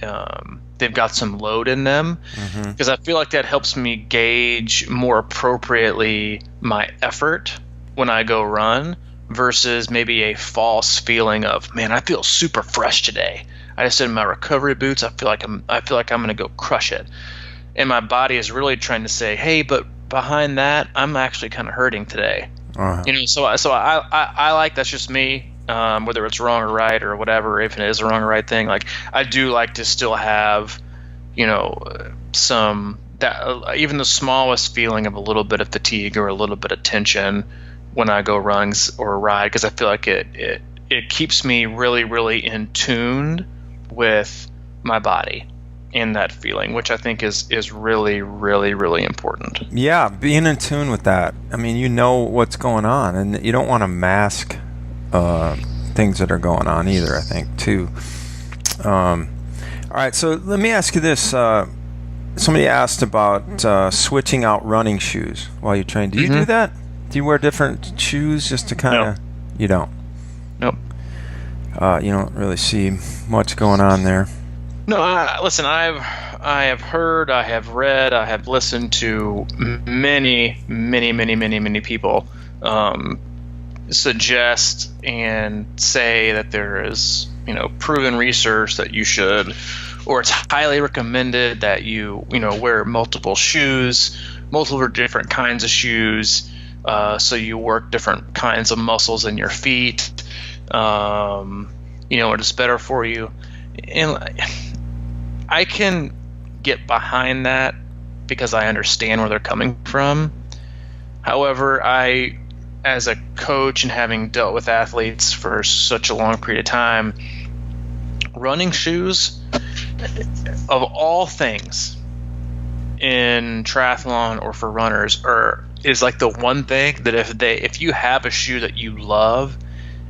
load in them, because I feel like that helps me gauge more appropriately my effort when I go run, versus maybe a false feeling of, man, I feel super fresh today. I just did my recovery boots. I feel like I'm going to go crush it, and my body is really trying to say, hey, but behind that, I'm actually kind of hurting today. So I like, that's just me. Whether it's wrong or right or whatever, if it is a wrong or right thing, like I do like to still have, some that even the smallest feeling of a little bit of fatigue or a little bit of tension when I go runs or ride, because I feel like it keeps me really, really in tune with my body and that feeling, which I think is really, really, really important. Yeah, being in tune with that. I mean, what's going on, and you don't want to mask things that are going on either, I think, too. All right, so let me ask you this. Somebody asked about switching out running shoes while you train. Do you do that? Do you wear different shoes just to kind of... No. You don't? Nope. You don't really see much going on there. No, listen, I have heard, I have read, I have listened to many, many, many, many, many people suggest and say that there is, proven research that you should, or it's highly recommended that you wear multiple shoes, multiple different kinds of shoes, so you work different kinds of muscles in your feet, it's better for you. And I can get behind that because I understand where they're coming from. However, as a coach and having dealt with athletes for such a long period of time, running shoes, of all things in triathlon or for runners, are is like the one thing that if you have a shoe that you love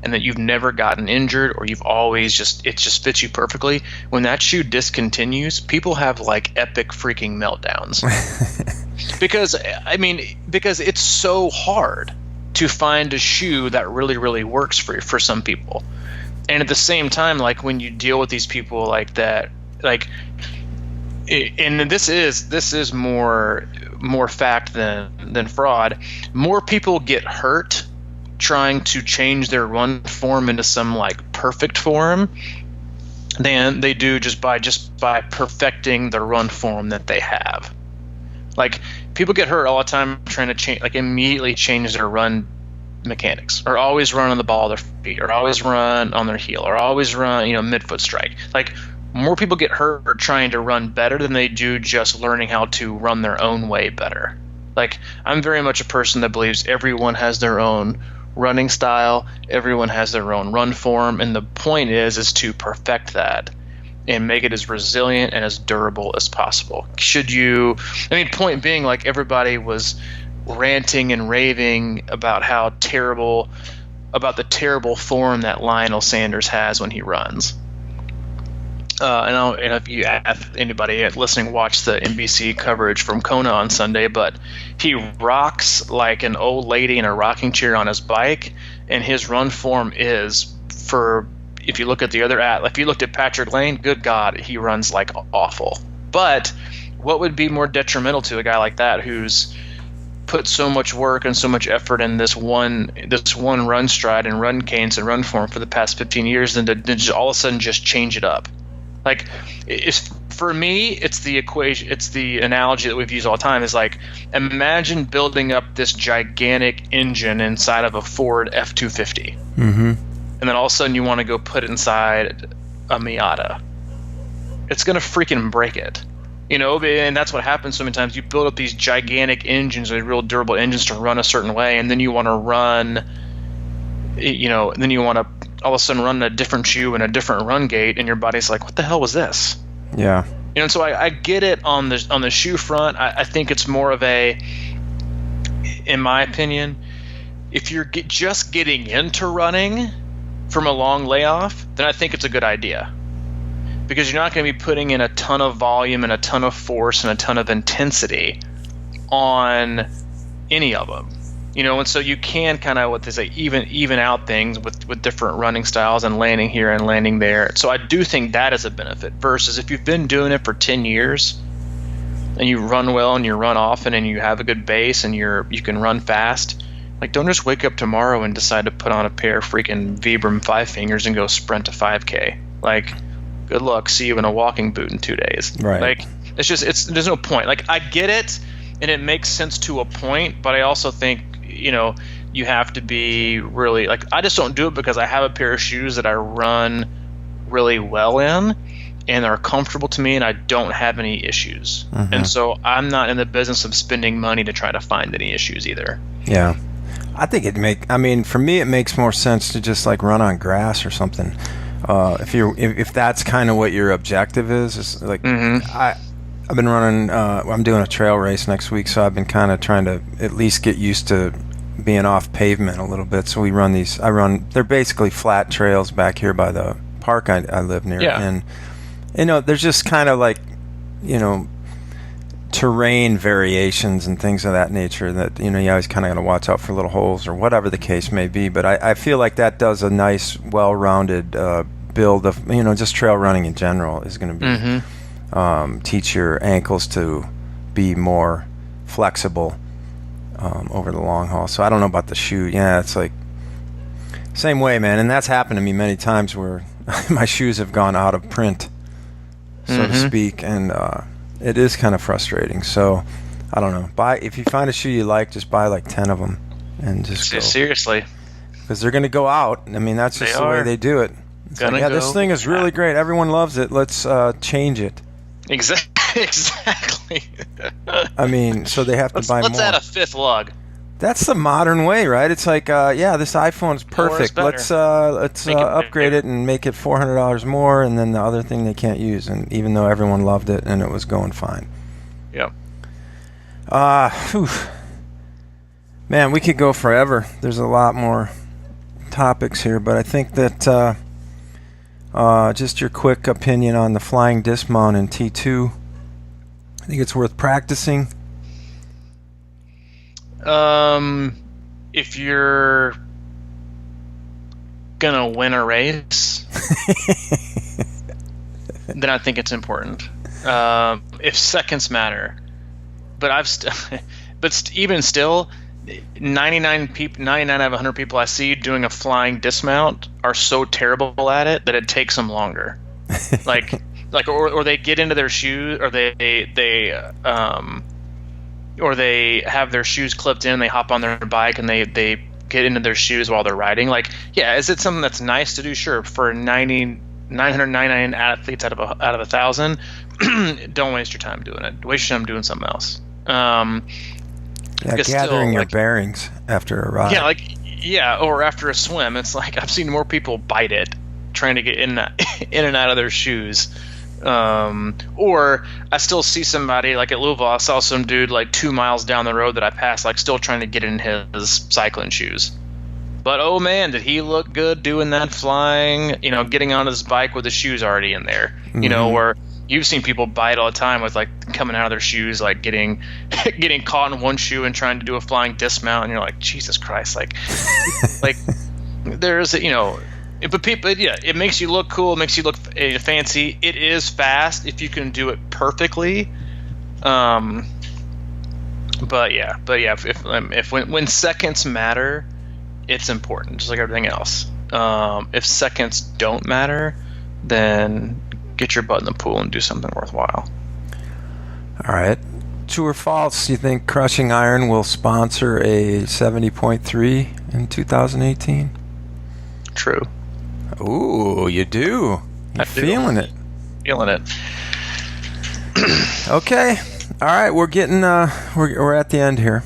and that you've never gotten injured, or you've always it just fits you perfectly, when that shoe discontinues, people have like epic freaking meltdowns. because it's so hard to find a shoe that really, really works for some people. And at the same time, like when you deal with these people like that, like, and this is more fact than fraud. More people get hurt trying to change their run form into some like perfect form than they do just by perfecting the run form that they have. Like, people get hurt all the time trying to change, like immediately change their run mechanics, or always run on the ball of their feet, or always run on their heel, or always run, midfoot strike. Like, more people get hurt trying to run better than they do just learning how to run their own way better. Like, I'm very much a person that believes everyone has their own running style, everyone has their own run form, and the point is to perfect that and make it as resilient and as durable as possible. Point being, like, everybody was ranting and raving about the terrible form that Lionel Sanders has when he runs. And if you have anybody listening, watch the NBC coverage from Kona on Sunday, but he rocks like an old lady in a rocking chair on his bike, and his run form is, if you look at if you looked at Patrick Lane, good God, he runs like awful. But what would be more detrimental to a guy like that who's put so much work and so much effort in this one run stride and run cadence and run form for the past 15 years than to just all of a sudden just change it up? Like, for me, it's the equation, it's the analogy that we've used all the time, is like, imagine building up this gigantic engine inside of a Ford F-250. Mm-hmm. And then all of a sudden you want to go put it inside a Miata. It's going to freaking break it. And that's what happens so many times. You build up these gigantic engines, or real durable engines, to run a certain way, and then you want to run, and then you want to all of a sudden run a different shoe and a different run gait, and your body's like, what the hell was this? Yeah. And so I get it on the shoe front. I think it's more of in my opinion, if you're just getting into running from a long layoff, then I think it's a good idea. Because you're not going to be putting in a ton of volume and a ton of force and a ton of intensity on any of them. And so you can kind of, what they say, even out things with different running styles and landing here and landing there. So I do think that is a benefit, versus if you've been doing it for 10 years and you run well and you run often and you have a good base and you can run fast. Like, don't just wake up tomorrow and decide to put on a pair of freaking Vibram 5 fingers and go sprint a 5K. Like, good luck. See you in a walking boot in 2 days. Right. Like, there's no point. Like, I get it and it makes sense to a point, but I also think, you have to be really, like, I just don't do it because I have a pair of shoes that I run really well in and are comfortable to me, and I don't have any issues. Mm-hmm. And so I'm not in the business of spending money to try to find any issues either. Yeah. I think for me, it makes more sense to just like run on grass or something. If that's kind of what your objective is, it's like, mm-hmm. I've been running, I'm doing a trail race next week, so I've been kind of trying to at least get used to being off pavement a little bit. So they're basically flat trails back here by the park I live near. Yeah. And, there's just kind of like, terrain variations and things of that nature that, you always kind of got to watch out for little holes or whatever the case may be. But I feel like that does a nice, well-rounded build of, just trail running in general is going to be, mm-hmm. Teach your ankles to be more flexible over the long haul. So I don't know about the shoe. Yeah, it's like same way, man. And that's happened to me many times where my shoes have gone out of print, so mm-hmm. to speak, and it is kind of frustrating. So I don't know. If you find a shoe you like, just buy like 10 of them and just go. Seriously, because they're going to go out. I mean, that's just the way they do it. It's like, this thing is really great. Everyone loves it. Let's change it. Exactly. I mean, so they have to buy more. Let's add a fifth lug. That's the modern way, right? It's like, this iPhone is perfect. Let's upgrade it and make it $400 more, and then the other thing they can't use. And even though everyone loved it and it was going fine. Yeah. Man, we could go forever. There's a lot more topics here, but I think that just your quick opinion on the flying dismount in T2. I think it's worth practicing. If you're gonna win a race, then I think it's important. If seconds matter, but even still, 99 out of 100 people I see doing a flying dismount are so terrible at it that it takes them longer. or they get into their shoes, or they have their shoes clipped in, they hop on their bike and they get into their shoes while they're riding. Like, yeah, is it something that's nice to do? Sure. For 999 athletes out of 1,000, don't waste your time doing it. Waste your time doing something else. Gathering your bearings after a ride. Or after a swim. It's like I've seen more people bite it trying to get in and out of their shoes. Or I still see somebody, like at Louisville, I saw some dude like 2 miles down the road that I passed, like still trying to get in his cycling shoes. But oh man, did he look good doing that flying, getting on his bike with the shoes already in there. Mm-hmm. Where you've seen people bite all the time with like coming out of their shoes, like getting caught in one shoe and trying to do a flying dismount, and you're like, Jesus Christ, like there's it makes you look cool, it makes you look fancy. It is fast if you can do it perfectly. But when seconds matter, it's important, just like everything else. If seconds don't matter, then get your butt in the pool and do something worthwhile. All right. True or false, you think Crushing Iron will sponsor a 70.3 in 2018? True. Ooh, you do. You're feeling it. Feeling it. Okay. All right, we're getting we're at the end here.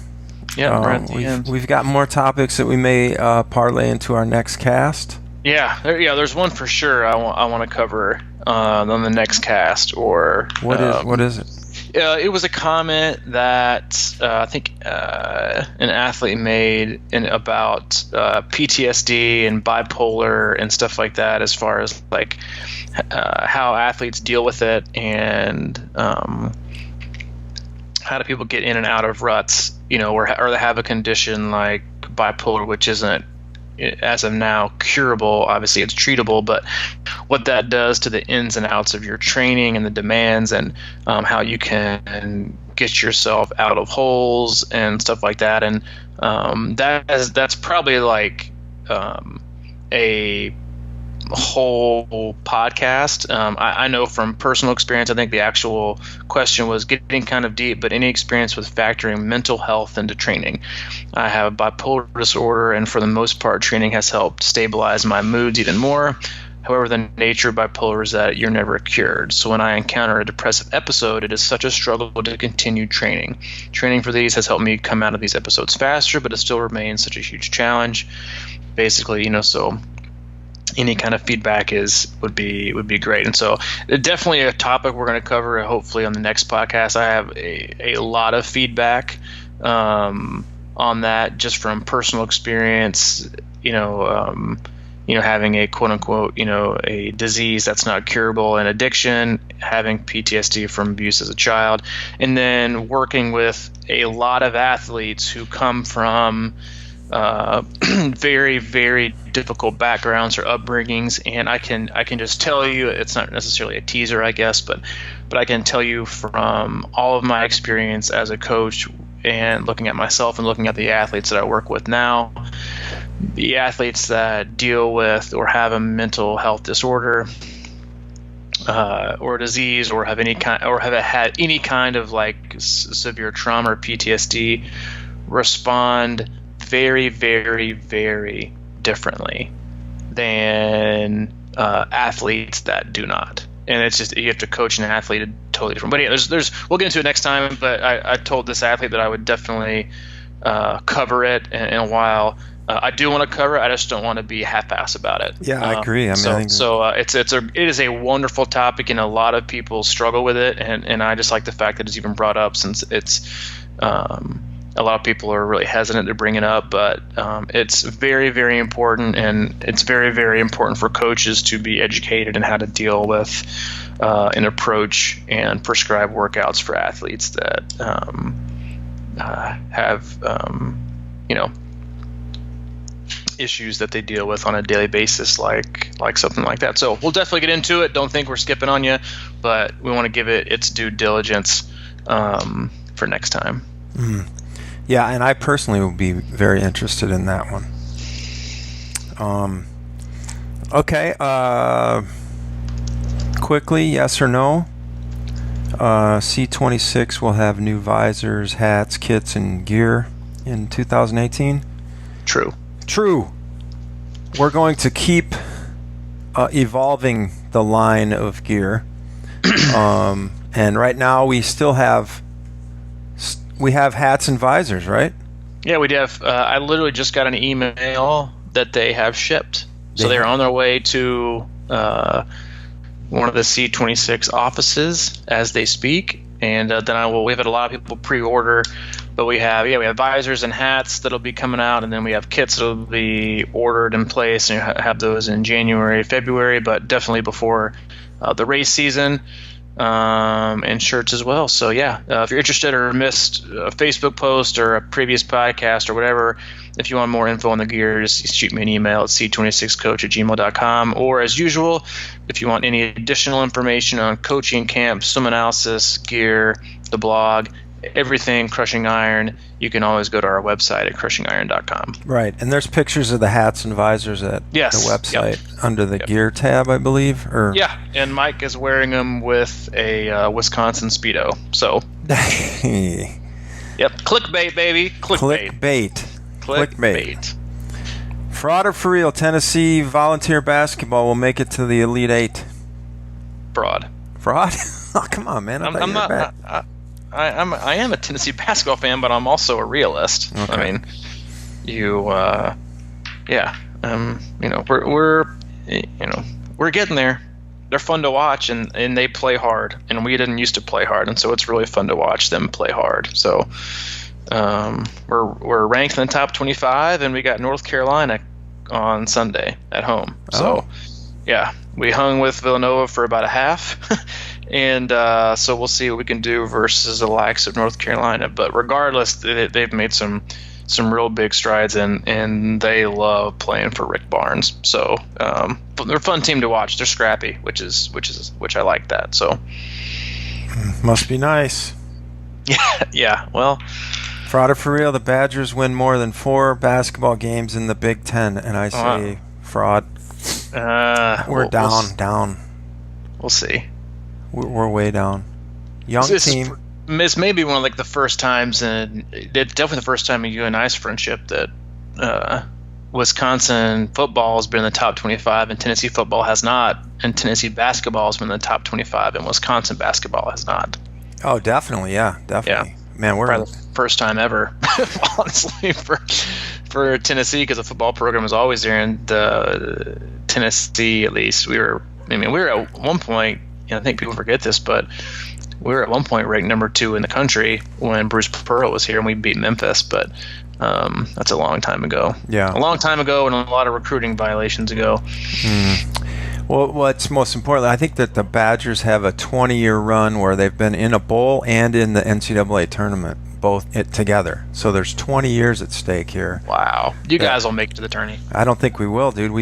Yeah, we're at the end. We've got more topics that we may parlay into our next cast. Yeah, there's one for sure I want to cover on the next cast. Or what is it? It was a comment that I think an athlete made about PTSD and bipolar and stuff like that, as far as like how athletes deal with it, and how do people get in and out of ruts, or they have a condition like bipolar, which isn't, as of now, curable. Obviously it's treatable, but what that does to the ins and outs of your training and the demands, and how you can get yourself out of holes and stuff like that. And that's probably like a whole podcast. I know from personal experience, I think the actual question was getting kind of deep, but any experience with factoring mental health into training. I have bipolar disorder, and for the most part, training has helped stabilize my moods even more. However, the nature of bipolar is that you're never cured. So when I encounter a depressive episode, it is such a struggle to continue training. Training for these has helped me come out of these episodes faster, but it still remains such a huge challenge. Basically, so any kind of feedback would be great. And so definitely a topic we're going to cover hopefully on the next podcast. I have a lot of feedback on that, just from personal experience, having a quote unquote, a disease that's not curable, and addiction, having PTSD from abuse as a child, and then working with a lot of athletes who come from very, very difficult backgrounds or upbringings. And I can just tell you, it's not necessarily a teaser, I guess, but I can tell you from all of my experience as a coach, and looking at myself and looking at the athletes that I work with now, the athletes that deal with or have a mental health disorder or disease, or have had any kind of like severe trauma or PTSD, respond very, very, very differently than athletes that do not. And it's just, you have to coach an athlete totally different. But yeah, we'll get into it next time. But I told this athlete that I would definitely cover it in a while. I do want to cover it. I just don't want to be half-ass about it. Yeah, I agree. I think it is a wonderful topic, and a lot of people struggle with it. And I just like the fact that it's even brought up, since it's a lot of people are really hesitant to bring it up, but it's very, very important, and it's very, very important for coaches to be educated in how to deal with and approach and prescribe workouts for athletes that have, issues that they deal with on a daily basis, like something like that. So we'll definitely get into it. Don't think we're skipping on you, but we want to give it its due diligence for next time. Yeah, and I personally will be very interested in that one. Okay. Quickly, yes or no? C26 will have new visors, hats, kits, and gear in 2018? True. We're going to keep evolving the line of gear. And right now we still have hats and visors, right? Yeah, we have. I literally just got an email that they have shipped. So they're on their way to one of the C26 offices as they speak. And then we've had a lot of people pre-order. But we have visors and hats that'll be coming out, and then we have kits that'll be ordered in place, and have those in January, February, but definitely before the race season, and shirts as well. So if you're interested or missed a Facebook post or a previous podcast or whatever, if you want more info on the gear, just shoot me an email at c26coach@gmail.com. Or as usual, if you want any additional information on coaching camp, swim analysis, gear, the blog, everything Crushing Iron, you can always go to our website at crushingiron.com. Right, and there's pictures of the hats and visors at the website under the gear tab, I believe. Yeah, and Mike is wearing them with a Wisconsin Speedo. So, clickbait, baby. Clickbait. Fraud or for real? Tennessee volunteer basketball will make it to the Elite Eight. Fraud? Oh, come on, man! I'm not. I am a Tennessee basketball fan, but I'm also a realist. Okay. I mean, we're getting there. They're fun to watch, and they play hard, and we didn't used to play hard, and so it's really fun to watch them play hard. So we're ranked in the top 25, and we got North Carolina on Sunday at home. So we hung with Villanova for about a half. And so we'll see what we can do versus the likes of North Carolina. But regardless, they've made some real big strides, and they love playing for Rick Barnes. So they're a fun team to watch. They're scrappy, which I like that. So must be nice. Yeah. Well, fraud or for real? The Badgers win more than 4 basketball games in the Big Ten, and I say fraud. We're down. We'll see. We're way down. Young team. It's maybe one of the first times, and it's definitely the first time in you and I's friendship that Wisconsin football has been in the top 25 and Tennessee football has not, and Tennessee basketball has been in the top 25 and Wisconsin basketball has not. Oh, definitely, definitely. Yeah. Man, we're probably the first time ever, honestly, for Tennessee, because the football program is always there, and Tennessee, at least, we were at one point. I think people forget this, but we were at one point ranked number 2 in the country when Bruce Pearl was here, and we beat Memphis. But that's a long time ago. Yeah, a long time ago, and a lot of recruiting violations ago. Well, what's most important, I think that the Badgers have a 20-year run where they've been in a bowl and in the NCAA tournament, both together. So there's 20 years at stake here. Wow, you guys will make it to the tourney. I don't think we will, dude.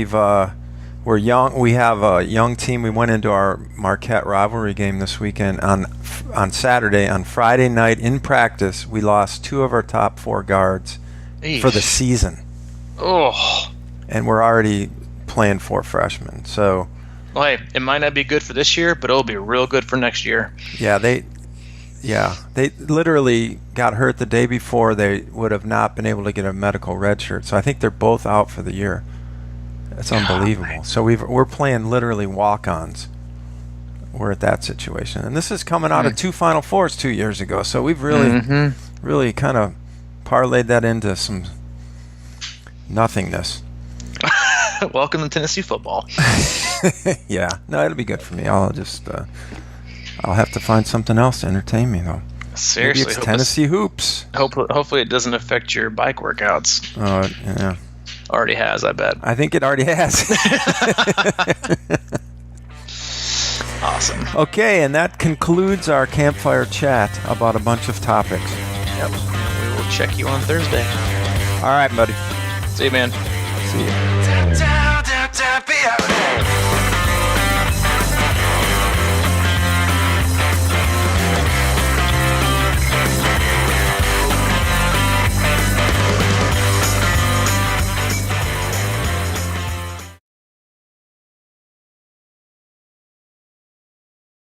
We're young. We have a young team. We went into our Marquette rivalry game this weekend on Saturday. On Friday night in practice, we lost 2 of our top 4 guards for the season. Oh. And we're already playing 4 freshmen. So, well, hey, it might not be good for this year, but it'll be real good for next year. Yeah, they literally got hurt the day before. They would have not been able to get a medical red shirt. So I think they're both out for the year. It's unbelievable. So we're playing literally walk-ons. We're at that situation, and this is coming out of 2 Final Fours 2 years ago. So we've really kind of parlayed that into some nothingness. Welcome to Tennessee football. Yeah, no, it'll be good for me. I'll just I'll have to find something else to entertain me though. Seriously, maybe it's Tennessee hoops. Hopefully, it doesn't affect your bike workouts. Oh, yeah. Already has, I bet. I think it already has. Awesome. Okay, and that concludes our campfire chat about a bunch of topics. Yep. We will check you on Thursday. All right, buddy. See you, man. See you.